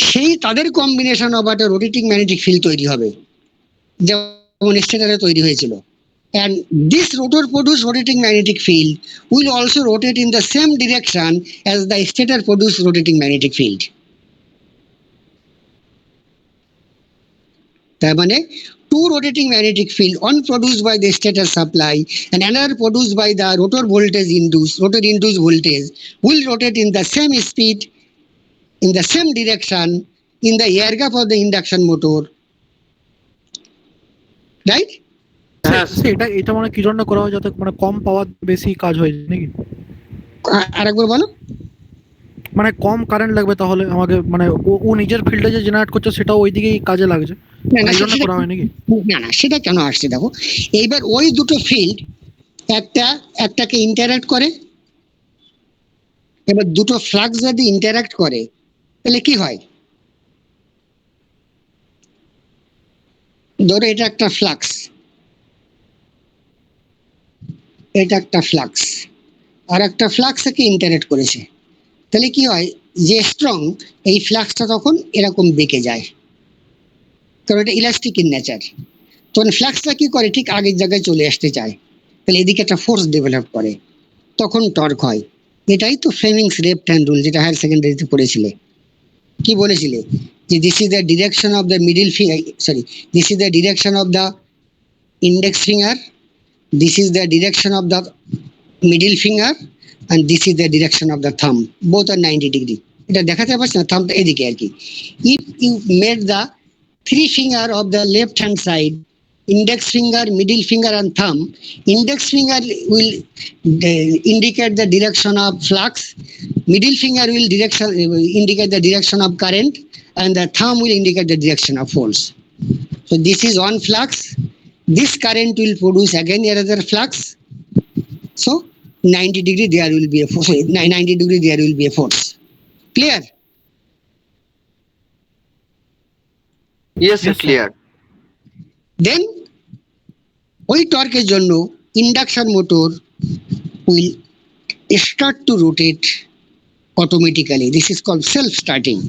সেই তাদের কম্বিনেশন অফ একটা রোটেটিং ম্যাগনেটিক ফিল্ড তৈরি হবে, যেমন স্টেটরে তৈরি হয়েছিল। And this rotor produced rotating magnetic field will also rotate in the same direction as the stator produced rotating magnetic field. তার মানে 2 rotating magnetic field, one produced by the stator supply and another produced by the rotor induced voltage will rotate in the same speed, in the same direction, in the air gap of the induction motor, right? এটা মানে কি জন্য করা হয়, যাতে মানে কম পাওয়ার বেশি কাজ হয় নাকি? আরেকবার বলো। মানে কম কারেন্ট লাগবে তাহলে আমাকে, মানে ও নিজের ফিল্ডে যে জেনারেট করছে সেটাও ওই দিকেই কাজে লাগছে, এই জন্য করা হয় নাকি? না না, সেটা কেন আসছে দেখো, এইবার ওই দুটো ফিল্ড একটাকে ইন্টারঅ্যাক্ট করে, এবার দুটো ফ্লাক্স যদি ইন্টারঅ্যাক্ট করে তাহলে কি হয়? ধরো এটা একটা ফ্লাক্স, এটা একটা ফ্লাক্স, আর একটা ফ্লাক্স একে ইন্টারঅ্যাক্ট করেছে, তাহলে কি হয়, যে স্ট্রং এই ফ্লাক্সটা তখন এরকম বেঁকে যায়, কারণ এটা ইলাস্টিক ইন নেচার। তখন ফ্লাক্সটা কি করে, ঠিক আগের জায়গায় চলে আসতে চায়, তাহলে এদিকে একটা ফোর্স ডেভেলপ করে, তখন টর্ক হয়। এটাই তো ফ্লেমিংস লেফট হ্যান্ড রুল, যেটা হায়ার সেকেন্ডারিতে পড়েছিলে। কি বলেছিলে যে this is the direction of the middle finger, sorry, this is the direction of the index finger, this is the direction of the middle finger and this is the direction of the thumb, both are 90 degree. এটা দেখাতে পারছ না, থাম্বটা এদিকে আর কি। if you made the 3 finger of the left hand side, index finger, middle finger and thumb, index finger will indicate the direction of flux, middle finger will indicate the direction of current, and the thumb will indicate the direction of force. So this is one flux. This current will produce again another flux. So 90 degree there will be a force. 90 degree there will be a force. Clear? Yes, sir, clear. Then ওই টর্কের জন্য induction motor will start to rotate automatically. This is called self starting.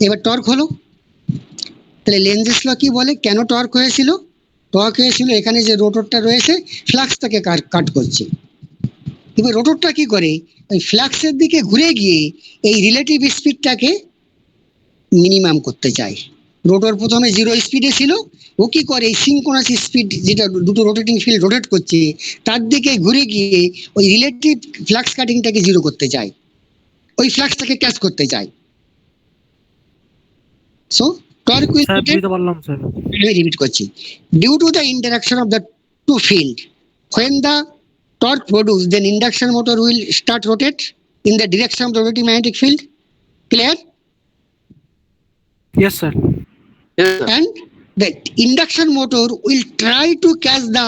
এবার টর্ক হলো, তাহলে লেনজেস ল কি বলে, কেন টর্ক হয়েছিল? টর্ক হয়েছিল এখানে যে রোটরটা রয়েছে ফ্লাক্সটাকে কাট করছে। এবার রোটরটা কি করে, ওই ফ্লাক্সের দিকে ঘুরে গিয়ে এই রিলেটিভ স্পিডটাকে মিনিমাম করতে চায়। রোটর প্রথমে 0 স্পিডে ছিল, ও কি করে এই সিনক্রোনাস স্পিড, যেটা দুটো রোটেটিং ফিল্ড রোটেট করছে তার দিকে ঘুরে গিয়ে ওই রিলেটিভ ফ্লাক্স কাটিংটাকে 0 করতে চায়, ওই ফ্লাক্সটাকে ক্যাচ করতে চায়। So torque will sir rotate. বুঝতে পারলাম স্যার। আমি রিপিট করছি, due to the interaction of the two field, when the torque produced, then induction motor will start rotate in the direction of the rotating magnetic field. Clear? Yes sir. Yes, sir. And the induction motor will try to catch the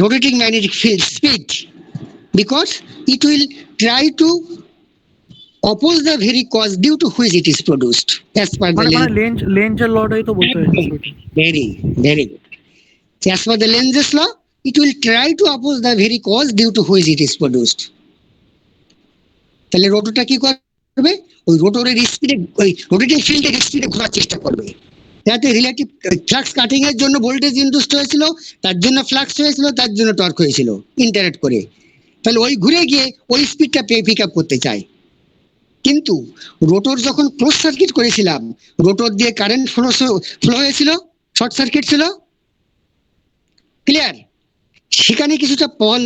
rotating magnetic field speed, because it will try to oppose the very cause due to which it is produced, as per the মানে Lenz. লেঞ্জের লটাই তো বলতে চাইছি ওইটা। Very good. So as per the Lenz's law, it will try to oppose the very cause due to which it is produced. তাহলে রোটরটা কি করবে, ওই রোটরের স্পিডে, ওই রোটেটিং ফিল্ডের স্পিডে ঘোরার চেষ্টা করবে, যাতে রিলেটিভ ফ্লাক্স কাটিং এর জন্য ভোল্টেজ ইনডিউসড হয়েছিল, তার জন্য ফ্লাক্স হয়েছিল, তার জন্য টর্ক হয়েছিল, ইন্টারেক্ট করে। তাহলে ওই ঘুরে গিয়ে ওই স্পিডটা পিক আপ করতে চায়। কিন্তু রোটর যখন ক্লোজ সার্কিট করেছিলাম, রোটর দিয়ে কারেন্ট ফ্লো হয়েছিল, শর্ট সার্কিট ছিল। ক্লিয়ার? সেখানে কিছুটা পাওয়ার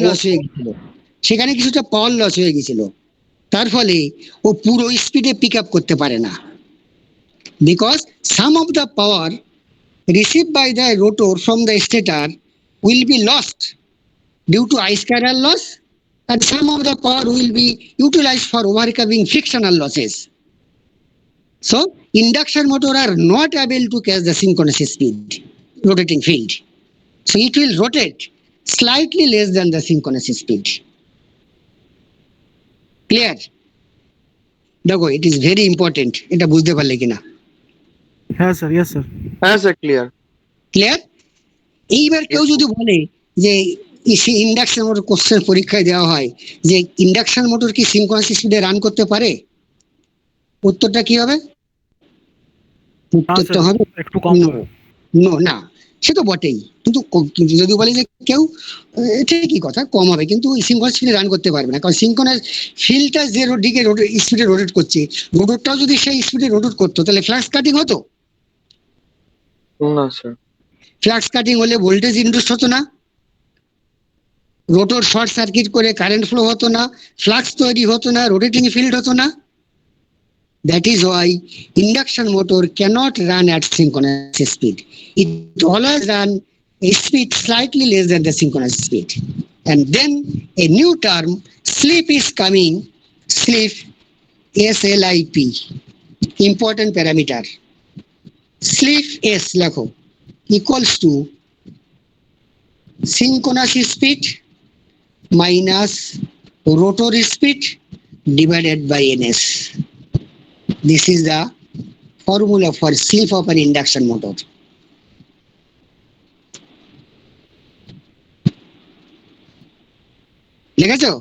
লস হয়ে গেছিল, তার ফলে ও পুরো স্পিডে পিক আপ করতে পারে না, because some of the power receive by the rotor from the stator will be lost due to I square loss, and some of the power will be utilized for overcoming frictional losses. So induction motor are not able to catch the synchronous speed rotating field, so it will rotate slightly less than the synchronous speed. Clear? দেখো, it is very important, এটা বুঝতে পারলে কিনা? হ্যাঁ স্যার, ইয়েস স্যার। হ্যাঁ স্যার, ক্লিয়ার। ক্লিয়ার? এইবার কেউ যদি বলে যে ইন্ডাকশন মোটর কোশ্চেন পরীক্ষায় দেওয়া হয় যে ইন্ডাকশন মোটর কি সিনক্রোনাস স্পিডে রান করতে পারে, উত্তরটা কি হবে? উত্তরটা হবে একটু কম হবে। না, সে তো বটেই, কিন্তু যদি বলে যে কেউ, ঠিকই কথা, কম হবে, কিন্তু সিনক্রোনাস স্পিডে রান করতে পারবে না, কারণ সিনক্রোনাস ফিল্ডটা যে দিকে স্পিডে রোটেট করছে, রোটরটাও যদি সেই স্পিডে রোটেট করতো, তাহলে ফ্লাক্স কাটিং হতো? না স্যার। ফ্লাক্স কাটিং হলে ভোল্টেজ ইনডিউসড হতো না, রোটর শর্ট সার্কিট করে কারেন্ট ফ্লো হতো না, ফ্লাক্স তৈরি হতো না, রোটেটিং ফিল্ড হতো না। That is why induction motor cannot run at synchronous speed. It always run a speed slightly less than the synchronous speed. And then a new term, slip, is coming. Slip, SLIP, important parameter. Slip S লেখো, equals to synchronous speed minus rotor speed divided by ns. This is the formula for slip of an induction motor. লিখেছো?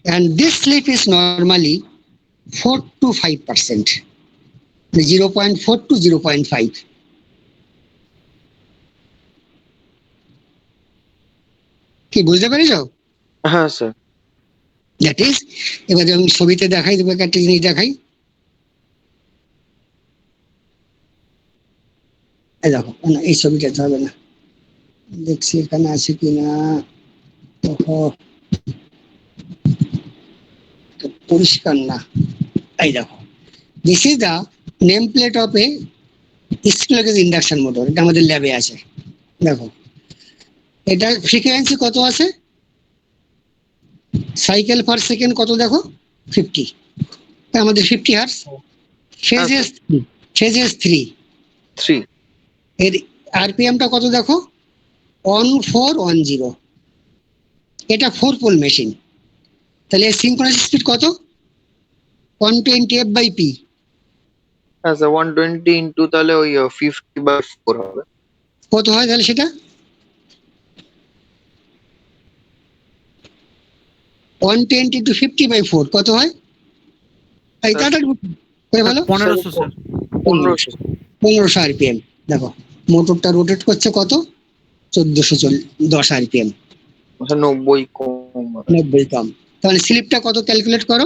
And this slip is normally 4 to 5%, 0.4 to 0.5. কি বুঝতে পেরেছো? হ্যাঁ স্যার। দ্যাট ইজ, এবার আমি ছবিতে দেখাই দেবো, একটা জিনিস দেখাই। দেখো, এই ছবিটাতে হবে না, দেখছি এখানে আছে কিনা, দেখো পরিষ্কার না। এই দেখো, this is the name plate of A school induction motor, এটা আমাদের ল্যাবে আছে। দেখো, এটা ফ্রিকোয়েন্সি কত আছে, সাইকেল পার সেকেন্ড কত দেখো, 50, আমাদের 50 হার্টজ। ফেজেস 3, এর আরপিএমটা কত দেখো, 1410। এটা 4 পোল মেশিন, তাহলে সিনক্রোনাস স্পিড কত, 120 f/p। হ্যাঁ স্যার, 120 ইন্টু তাহলে ওই 50/4 হবে। কত হয় তাহলে সেটা, 120 into 50/4 কত হয়, এই তাড়াতাড়ি করে বলো। 1500 স্যার। 1500 আরপিএম। দেখো, মোটরটা রোটেট করছে কত, 1410 আরপিএম, 90 কম। 90 কম। তাহলে স্লিপটা কত ক্যালকুলেট করো,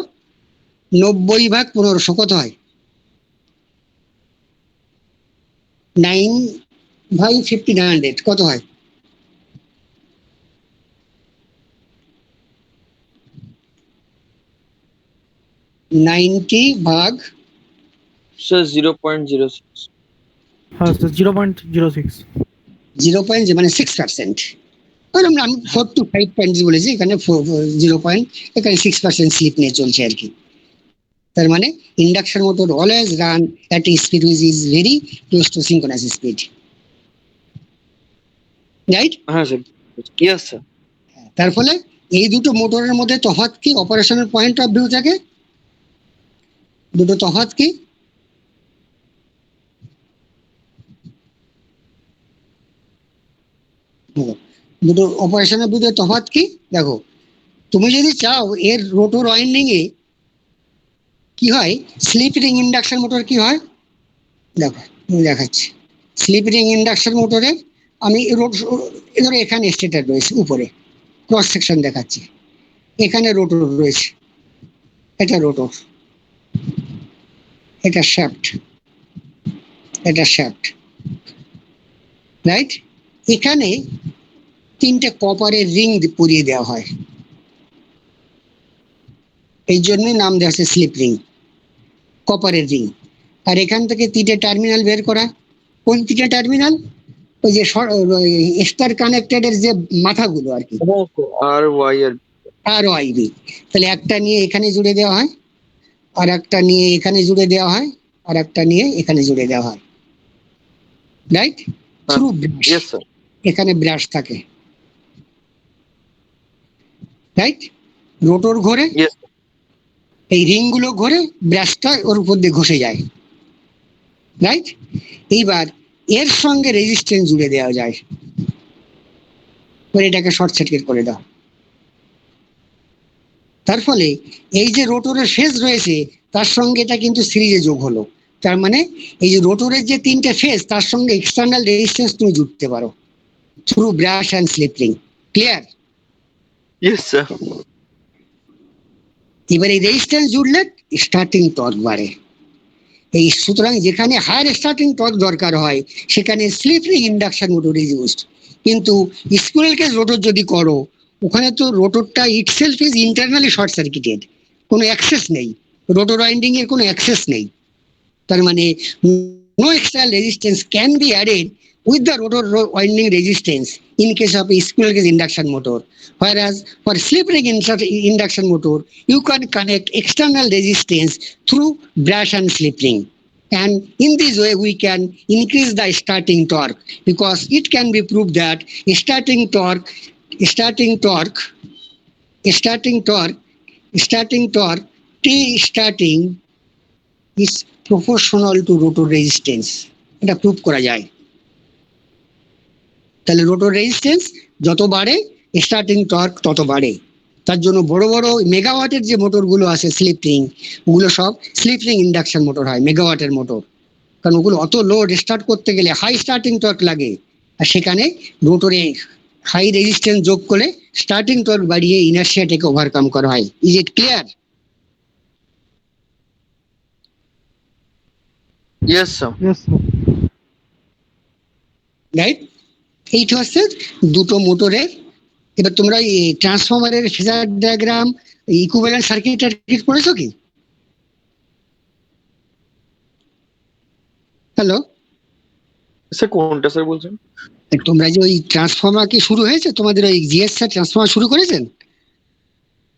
90/1500 কত হয়, 9/1500 কত হয়, 90/1500 Sir, 0.06. হ্যাঁ 0.06। 0.6%। আমি 4 to 5 পয়েন্ট বলেছি, এখানে 0 পয়েন্ট, এখানে 6% স্লিপ নিয়ে চলছে আর কি। তার মানে induction motor always run at a speed which is very close two synchronous speed, right? হ্যাঁ স্যার। Yes sir. তার ফলে এই দুটো মোটরের মধ্যে তফাৎ কি, অপারেশনের পয়েন্ট অফ ভিউ থেকে দুটো তফাৎ কি? দুটো অপারেশনের ভিতরে তফাৎ কি দেখো। তুমি যদি চাও এর রোটর ওয়াইন্ডিং এ কি হয়, স্লিপ রিং ইন্ডাকশন মোটর কি হয় দেখো, আমি দেখাচ্ছি। স্লিপ রিং ইন্ডাকশন মোটরে আমি ধরো এখানে স্টেটার রয়েছে, উপরে ক্রস সেকশন দেখাচ্ছি, এখানে রোটর রয়েছে, এটা রোটর, এটা শ্যাফট, এটা শ্যাফট, রাইট? এখানে তিনটে কপারের রিং পরিয়ে দেওয়া হয়, এই জন্যই নাম দেওয়া আছে স্লিপ রিং, কপারের রিং। আর এখান থেকে তিনটে টার্মিনাল বের করা, কোন তিনটে টার্মিনাল? ওই যে স্টার কানেক্টেড এর যে মাথাগুলো আর কি, আর ওয়াই আর আর ওয়াইবি। তাহলে একটা নিয়ে এখানে জুড়ে দেওয়া হয়, আর একটা নিয়ে এখানে জুড়ে দেওয়া হয়, আর একটা নিয়ে এখানে জুড়ে দেওয়া হয়, right? Through brush, yes sir. এখানে ব্রাশ থাকে, রাইট? রোটর ঘোরে, ইয়েস। এই রিং গুলো ঘোরে, ব্রাশটা ওর উপর দিয়ে ঘষে যায়, রাইট? এইবার এর সঙ্গে রেজিস্ট্যান্স জুড়ে দেওয়া যায়, এটাকে শর্ট সার্কিট করে দাও। তার ফলে এই যে রোটরের ফেজ রয়েছে তার সঙ্গে এটা কিন্তু সিরিজে যোগ হলো। তার মানে এই যে রোটরের যে তিনটে ফেজ তার সঙ্গে এক্সটার্নাল রেজিস্ট্যান্স তুমি জুড়তে পারো through brush and sleep ring. Clear? Yes sir. এবার এই রেজিস্ট্যান্স জুড়লে স্টার্টিং টর্ক বাড়ে। এই সুতরাং যেখানে হায়ার স্টার্টিং টর্ক দরকার হয় সেখানে slip ring induction motor is used. কিন্তু স্কুইরেল কেজ রোটর যদি করো, ওখানে তো রোটরটা itself is internally short circuited, কোনো অ্যাক্সেস নেই, রোটর ওয়াইন্ডিং এর কোনো অ্যাক্সেস নেই। তার মানে no external resistance can be added with the rotor winding resistance in case of a squirrel cage induction motor, whereas for slip ring induction motor you can connect external resistance through brush and slip ring, and in this way we can increase the starting torque, because it can be proved that starting torque T starting is proportional to rotor resistance, এটা প্রুভ করা যায়। তাহলে রোটর রেজিস্ট্যান্স যত বাড়ে স্টার্টিং টর্ক তত বাড়ে। তার জন্য বড় বড় মেগাওয়াটের যে মোটরগুলো আছে স্লিপ রিং, ওগুলো সব স্লিপ রিং ইন্ডাকশন মোটর হয়, মেগাওয়াটের মোটর, কারণ ওগুলো অত লোড স্টার্ট করতে গেলে হাই স্টার্টিং টর্ক লাগে, আর সেখানে রোটরে হাই রেজিস্ট্যান্স যোগ করে স্টার্টিং টর্ক বাড়িয়ে ইনার্শিয়াটাকে ওভারকাম করা হয়। Is it clear? Yes sir. Right? এইটা হচ্ছে দুটো মোটরের। এবার তোমরা এই ট্রান্সফরমারের ফেজার ডায়াগ্রাম, ইকুইভ্যালেন্ট সার্কিট টার্কিট পড়েছো কি? হ্যালো, স্যার কোনটা স্যার বলছেন? তোমরা যে ওই ট্রান্সফরমার কি শুরু হয়েছে তোমাদের, ওই জিএস স্যার ট্রান্সফরমার শুরু করেছেন?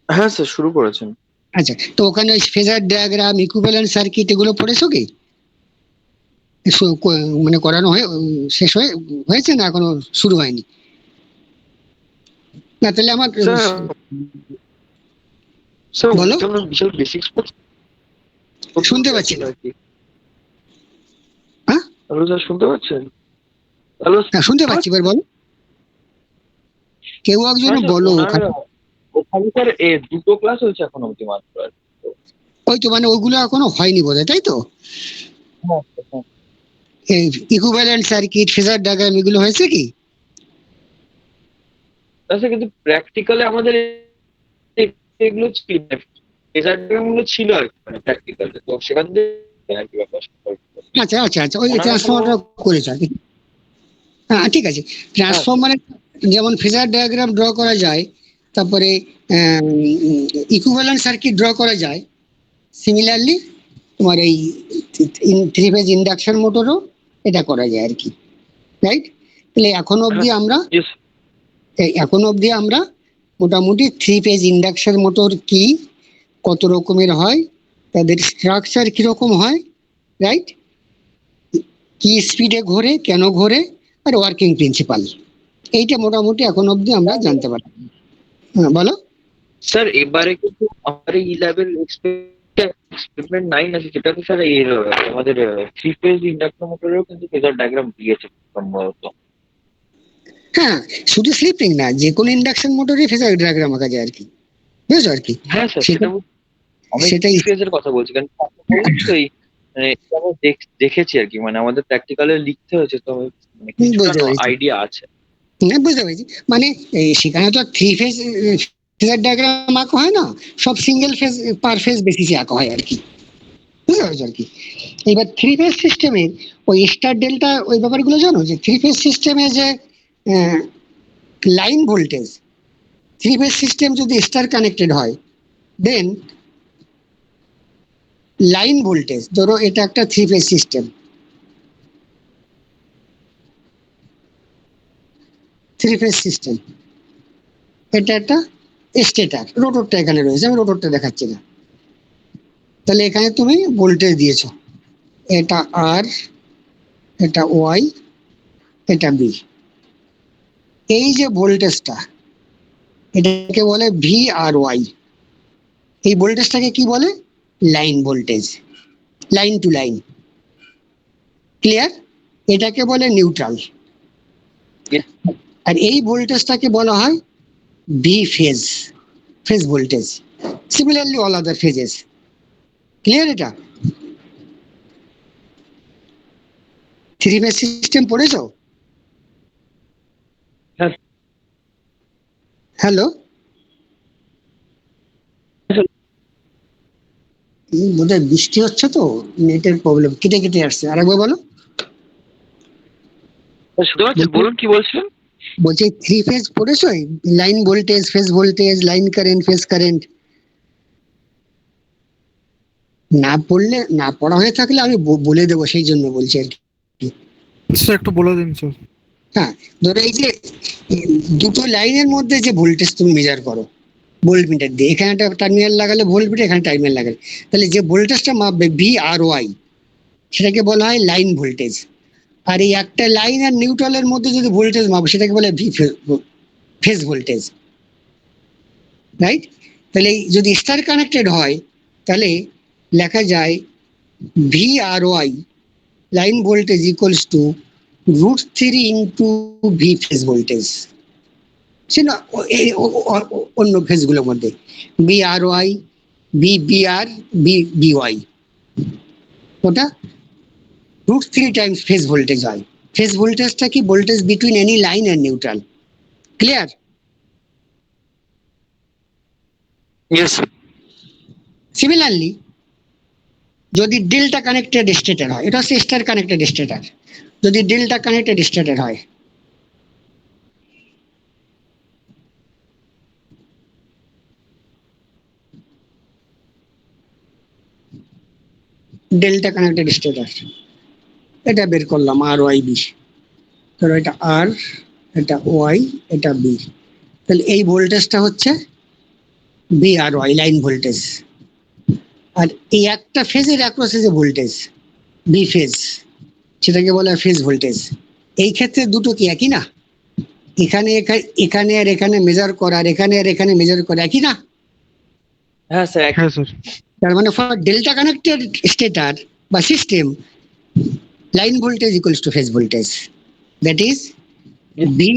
হ্যাঁ স্যার শুরু করেছেন। আচ্ছা, তো ওখানে ওই ফেজার ডায়াগ্রাম, ইকুইভ্যালেন্ট সার্কিট এগুলো পড়েছো কি? মানে করানো শেষ হয়েছে না এখনো শুরু হয়নি? না তাহলে আমার বলো, বিশাল বেসিক্স শুনতে পাচ্ছি না। হ্যালো স্যার, শুনতে পাচ্ছেন? হ্যালো হ্যাঁ শুনতে পাচ্ছি, এবার বলো, কেউ একজন বলো। ওখানে স্যার দুটো ক্লাস হয়েছে এখন অবধি মাত্র। ওই তো মানে ওইগুলো এখনো হয়নি বোধহয়, তাই তো? ইকুইভ্যালেন্ট সার্কিট, ফেজার ডায়াগ্রাম এগুলো হয়েছে কি? আচ্ছা, কিন্তু প্র্যাকটিক্যালি আমাদের এগুলো ছিল, ফেজার ডায়াগ্রামগুলো ছিল আর কি, মানে প্র্যাকটিক্যালি তো সেখান থেকে আর কি ব্যাপার। আচ্ছা আচ্ছা আচ্ছা, ওই ট্রান্সফরমারটা করেছে আর কি। হ্যাঁ ঠিক আছে, ট্রান্সফরমারের যেমন ফেজার ডায়াগ্রাম ড্র করা যায়, তারপরে ইকুইভ্যালেন্ট সার্কিট ড্র করা যায়, সিমিলারলি তোমার এই থ্রি ফেজ ইন্ডাকশন মোটরও এটা করা যায় আর কি, রাইট? তাহলে এখন অবধি আমরা মোটামুটি থ্রি ফেজ ইন্ডাকশন মোটর কি, কত রকমের হয়, তাদের স্ট্রাকচার কিরকম হয়, রাইট, কি স্পিডে ঘোরে, কেন ঘোরে, আর ওয়ার্কিং প্রিন্সিপাল, এইটা মোটামুটি এখন অবধি আমরা জানতে পারি। হ্যাঁ, বলো। স্যার এবারে কিন্তু আমার এই লেভেল এক্সপেরিমেন্ট 9 আছে, যেটা তো স্যার আমাদের থ্রি ফেজ ইন্ডাকশন মোটরেও কিন্তু ফেজার ডায়াগ্রাম দিয়েছে সম্ভবত। হ্যাঁ, শুধু স্লিপিং না, যে কোনো ইন্ডাকশন মোটরে ফেজার ডায়াগ্রাম আঁকা যায় আর কি, বুঝছো আর কি। হ্যাঁ স্যার, সেটা আমি সেটাই থ্রি ফেজের কথা বলছি, কারণ তো এই এটা আমরা দেখেছি আর কি, মানে আমাদের প্র্যাকটিক্যালে লিখতে হয়েছে, তো মানে কিছুটা বুঝতে পেরেছি। আইডিয়া আছে। হ্যাঁ, বুঝতে পেরেছি। মানে সেখানে তো থ্রি ফেজ ফেজার ডায়াগ্রাম আঁকা হয় না, সব সিঙ্গেল ফেজ পার ফেজ বেসিসে আঁকা হয় আর কি, বুঝতে পেরেছো আর কি। এবার থ্রি ফেজ সিস্টেমের ওই স্টার ডেল্টা ওই ব্যাপারগুলো জানো, যে থ্রি ফেজ সিস্টেমে যে line voltage, three phase system যদি স্টার কানেক্টেড হয়, দেন লাইন ভোল্টেজ, ধরো এটা একটা three phase system, three phase system, এটা একটা স্টেটার, রোটরটা এখানে রয়েছে, আমি রোটরটা দেখাচ্ছি না। তাহলে এখানে তুমি ভোল্টেজ দিয়েছো, এটা আর, এটা ওয়াই, এটা বি। এই যে ভোল্টেজটা, এটাকে বলে ভি আর ওয়াই। এই ভোল্টেজটাকে কি বলে? Line voltage, line to line, clear? এটাকে বলে নিউট্রাল। আর এই ভোল্টেজটাকে বলা হয় V phase, phase voltage. Similarly all other phases, clear? এটা থ্রি ফেজ সিস্টেম পড়েছো? হ্যাঁ। হ্যালো, বোধহয় বৃষ্টি হচ্ছে তো, নেটের প্রবলেম, কেটে কেটে আসছে, আরেকবার বলো। শুনতে পাচ্ছেন? বলুন, কি বলছিলেন? বলছি থ্রি ফেজ পড়েছো? Line voltage, phase voltage, line current, phase current. না পড়লে, না পড়া হয়ে থাকলে আমি বলে দেবো, সেই জন্য বলছি আর কি। স্যার একটু বলে দিন স্যার। হ্যাঁ, ধরো এই যে দুটো লাইনের মধ্যে যে ভোল্টেজ তুমি মেজার করো ভোল্টমিটার দিয়ে, এখানে একটা টার্মিনাল লাগালে ভোল্টমিটার, এখানে টার্মিনাল লাগালে, তাহলে যে ভোল্টেজটা মাপবে ভি আর ওয়াই, সেটাকে বলা হয় লাইন ভোল্টেজ। আর এই একটা লাইন আর নিউট্রালের মধ্যে যদি ভোল্টেজ মাপবে, সেটাকে বলে ভি ফেজ ভোল্টেজ, রাইট? তাহলে যদি স্টার কানেক্টেড হয়, তাহলে লেখা যায় V R Y line voltage equals to √3 into V phase voltage. সে না অন্য ফেজগুলোর মধ্যে V R Y, V B R, V B Y, ওটা √3 টাইমস ফেজ ভোল্টেজ হয়। ফেজ ভোল্টেজটা কি? Voltage between any line and neutral, clear? Yes sir. Similarly যদি ডেল্টা কানেক্টেড স্টেটার হয়, এটা হচ্ছে স্টার কানেক্টেড স্টেটার, যদি ডেল্টা কানেক্টেড স্টেটার হয়, ডেল্টা কানেক্টেড স্টেটার, এটা বের করলাম আর ওয়াই বি, ধরো এটা আর, এটা ওয়াই, এটা বি, তাহলে এই ভোল্টেজটা হচ্ছে B R Y line voltage. আর এই একটা ফেজের অ্যাক্রসে যে ভোল্টেজ বি ফেজ, সেটাকে বলা হয় ফেজ ভোল্টেজ। এই ক্ষেত্রে দুটো কি একই না? এখানে এখানে আর এখানে মেজার করা, আর এখানে আর এখানে মেজার করা একই না? হ্যাঁ স্যার। হ্যাঁ স্যার। তার মানে ফর ডেল্টা কানেক্টেড স্টেটার বা system, line voltage equals to phase voltage, that is V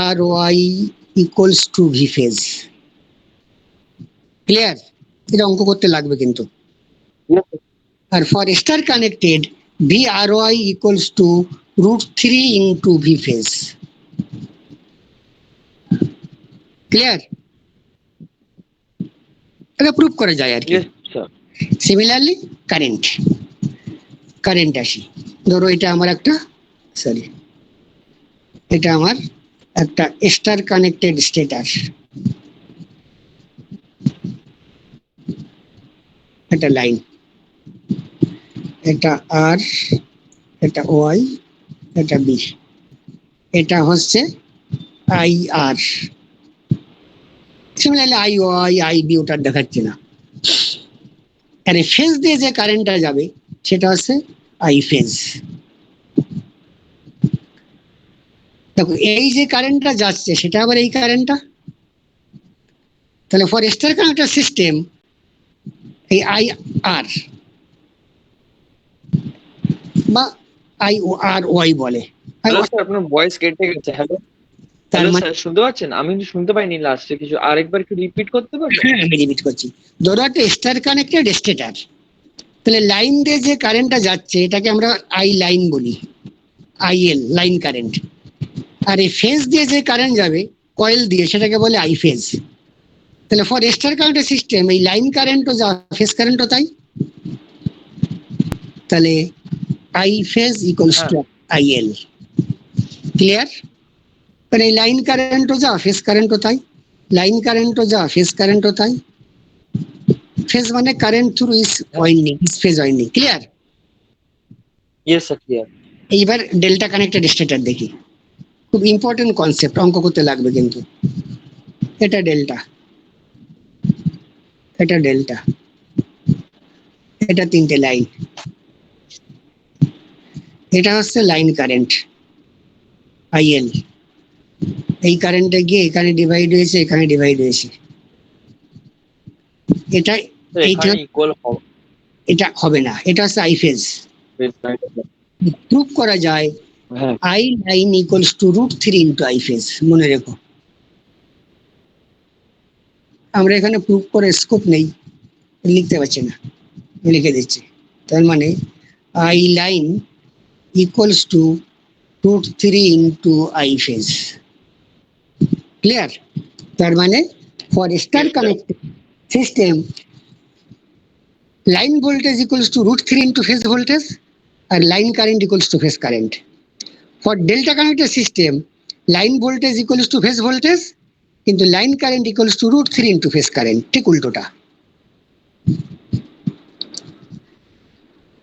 R Y equals to V phase, clear? এটা অঙ্ক করতে লাগবে কিন্তু। আর for star connected, V R Y equals to √3 into V phase, clear? এটা প্রুভ করা যায় আর কি। Yes, sir. Similarly current, current আসি, ধরো এটা আমার একটা, সরি, এটা আমার একটা স্টার কানেক্টেড স্টেটার, একটা লাইন, এটা আর, এটা ওয়াই, এটা বি, এটা হচ্ছে I R. Similarly I Y I B ওটা দেখাচ্ছে না। আর ফেজ দিয়ে যে কারেন্টটা যাবে সেটা হচ্ছে আই ফেজ। দেখো এই যে কারেন্টটা যাচ্ছে সেটা আবার এই কারেন্টটা, তাহলে ফর স্টার কানেক্টর সিস্টেম এই আই আর বা আই ও আর ওয়াই বলে। হ্যালো স্যার, আপনার ভয়েস কেটে গেছে। হ্যালো তার হ্যালো মানে স্যার, শুনতে পাচ্ছেন? আমি কিন্তু শুনতে পাইনি লাস্টে কিছু। আরেকবার একটু রিপিট করতে পারবেন? হ্যাঁ আমি রিপিট করছি। ধরো একটা স্টার কানেক্টেড স্টেটার, তাহলে লাইন দিয়ে যে কারেন্টটা যাচ্ছে এটাকে আমরা আই লাইন বলি, আইএল লাইন কারেন্ট। আর এই ফেজ দিয়ে যে কারেন্ট যাবে কয়েল দিয়ে সেটাকে বলে আই ফেজ। তাহলে ফর স্টার কানেক্টেড সিস্টেম এই লাইন কারেন্টও যা ফেজ কারেন্টও তাই। তাহলে আই ফেজ ইকুয়ালস হ্যাঁ টু আইএল। ক্লিয়ার? তাহলে এই লাইন কারেন্টও যা ফেজ কারেন্টও তাই, লাইন কারেন্টও যা ফেজ কারেন্টও তাই। ফেজ মানে current through each winding, each phase winding. Clear? Yes sir, clear. এইবার ডেল্টা কানেক্টেড স্টেটার দেখি, খুব ইম্পর্টেন্ট কনসেপ্ট, অঙ্ক করতে লাগবে কিন্তু। এটা ডেল্টা, এটা ডেল্টা, এটা তিনটে লাইন, এটা হচ্ছে লাইন কারেন্ট আইএল। এই কারেন্টটা গিয়ে এখানে ডিভাইড হয়েছে, এখানে ডিভাইড হয়েছে। এটা এইটা এখানে ইকুয়াল হবে। এটা হবে না, এটা হচ্ছে আই ফেজ। প্রুভ করা যায় হ্যাঁ I line equals to √3 into I phase. মনে রেখো, আমরা এখানে প্রুভ করে স্কোপ নেই, লিখতে পারছি না, লিখে দিচ্ছি। তার মানে I line equals to √3 into I phase. Clear? তার মানে for star Yes, sir. Connected system line voltage equals to √3 into phase voltage আর line current equals to phase current. For delta connected system line voltage equals to phase voltage, কিন্তু line current equals to √3 into phase current, ঠিক উল্টোটা।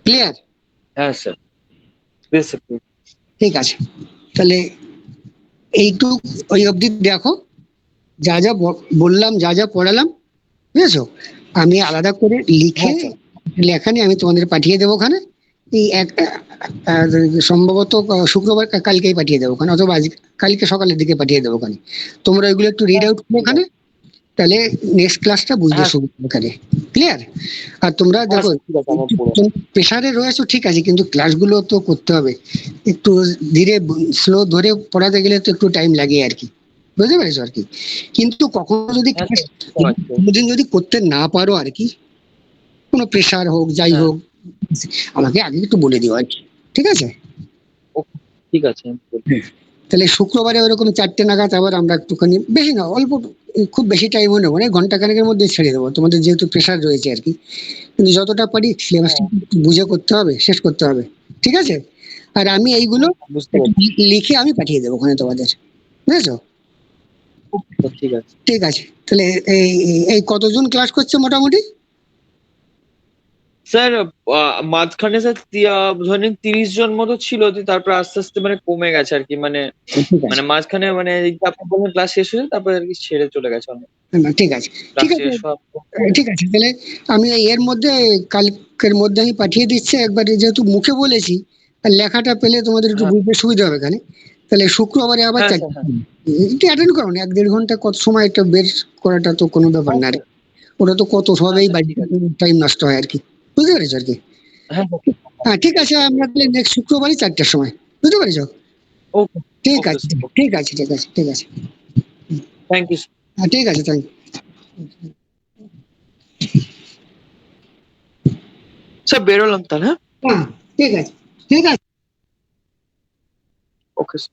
ক্লিয়ার? হ্যাঁ স্যার, ইয়েস স্যার। ঠিক আছে, তাহলে এইটুক ওই অবধি দেখো, যা যা বললাম, যা যা পড়ালাম, বুঝেছো? আমি আলাদা করে লিখে হ্যাঁ, লেখা নিয়ে আমি তোমাদের পাঠিয়ে দেবো ওখানে। এই এক সম্ভবত শুক্রবার কালকেই পাঠিয়ে দেবো ওখানে, অথবা আজ কালকে সকালের দিকে পাঠিয়ে দেবো ওখানে। তোমরা ওইগুলো একটু রিড আউট করো ওখানে, তাহলে নেক্সট ক্লাসটা বুঝতে হ্যাঁ। সুবিধা ওখানে। ক্লিয়ার? আর তোমরা দেখো ঠিক আছে, আমার পুরো প্রেশারে রয়েছো ঠিক আছে, কিন্তু ক্লাসগুলো তো করতে হবে, একটু ধীরে স্লো ধরে পড়াতে গেলে তো একটু টাইম লাগে আর কি, বুঝতে পেরেছো আর কি। কিন্তু কখনো যদি হ্যাঁ, ক্লাস স্যার, বুঝতে পারছি। কোনোদিন যদি করতে না পারো আর কি, কোনো প্রেশার হোক যাই হ্যাঁ। হোক, আমাকে আগে একটু বলে দিও আর কি, ঠিক আছে? ঠিক আছে, আমি বলছি। তাহলে শুক্রবারে ওরকম 4টে নাগাদ আবার আমরা একটুখানি, বেশি না অল্প, খুব বেশি টাইমও নেবো না, ঘন্টা খানেকের মধ্যে ছেড়ে দেবো, তোমাদের যেহেতু প্রেশার রয়েছে আর কি। কিন্তু যতটা পারি সিলেবাসটা বুঝে করতে হবে, শেষ করতে হবে, ঠিক আছে? আর আমি এইগুলো বুঝতে একটু পারছি। লিখে আমি পাঠিয়ে দেবো ওখানে তোমাদের, বুঝেছো? ঠিক আছে ঠিক আছে, তাহলে এই এই কতজন ক্লাস করছে মোটামুটি? স্যার। মাঝখানে স্যার ধরেন 30 জন মতো ছিল, তারপর আস্তে আস্তে মানে কমে গেছে আর কি। মানে ঠিক আছে, মানে মাঝখানে মানে এই যে আপনি বললেন ক্লাস শেষ হয়েছে, তারপর আর কি ছেড়ে চলে গেছে অনেক। না, ঠিক আছে, ক্লাস ঠিক আছে, শেষ হওয়ার ঠিক আছে। তাহলে আমি এর মধ্যে কালকের মধ্যে আমি পাঠিয়ে দিচ্ছি একবারে, যেহেতু মুখে বলেছি আর লেখাটা পেলে তোমাদের একটু হ্যাঁ বুঝতে সুবিধা হবে এখানে। তাহলে শুক্রবারে আবার হ্যাঁ স্যার, হ্যাঁ একটু অ্যাটেন্ড করো না, 1-1.5 ঘন্টা কত সময় একটা বের করাটা তো কোনো ব্যাপার না আর কি। ওটা তো কত সবেই স্যার, ঠিক আছে। টাইম নষ্ট হয় আর কি, বুঝতে পেরেছো আর কি। হ্যাঁ হ্যাঁ ঠিক আছে, আমরা তাহলে নেক্সট শুক্রবারই 4টার সময়, বুঝতে পেরেছো? ওকে। ঠিক ওকে আছে, স্যার, ঠিক আছে, ঠিক আছে, ঠিক আছে। Thank you. হ্যাঁ ঠিক আছে, থ্যাংক স্যার বেরোলাম তাহলে। হ্যাঁ, হ্যাঁ ঠিক আছে, ঠিক আছে। Okay sir.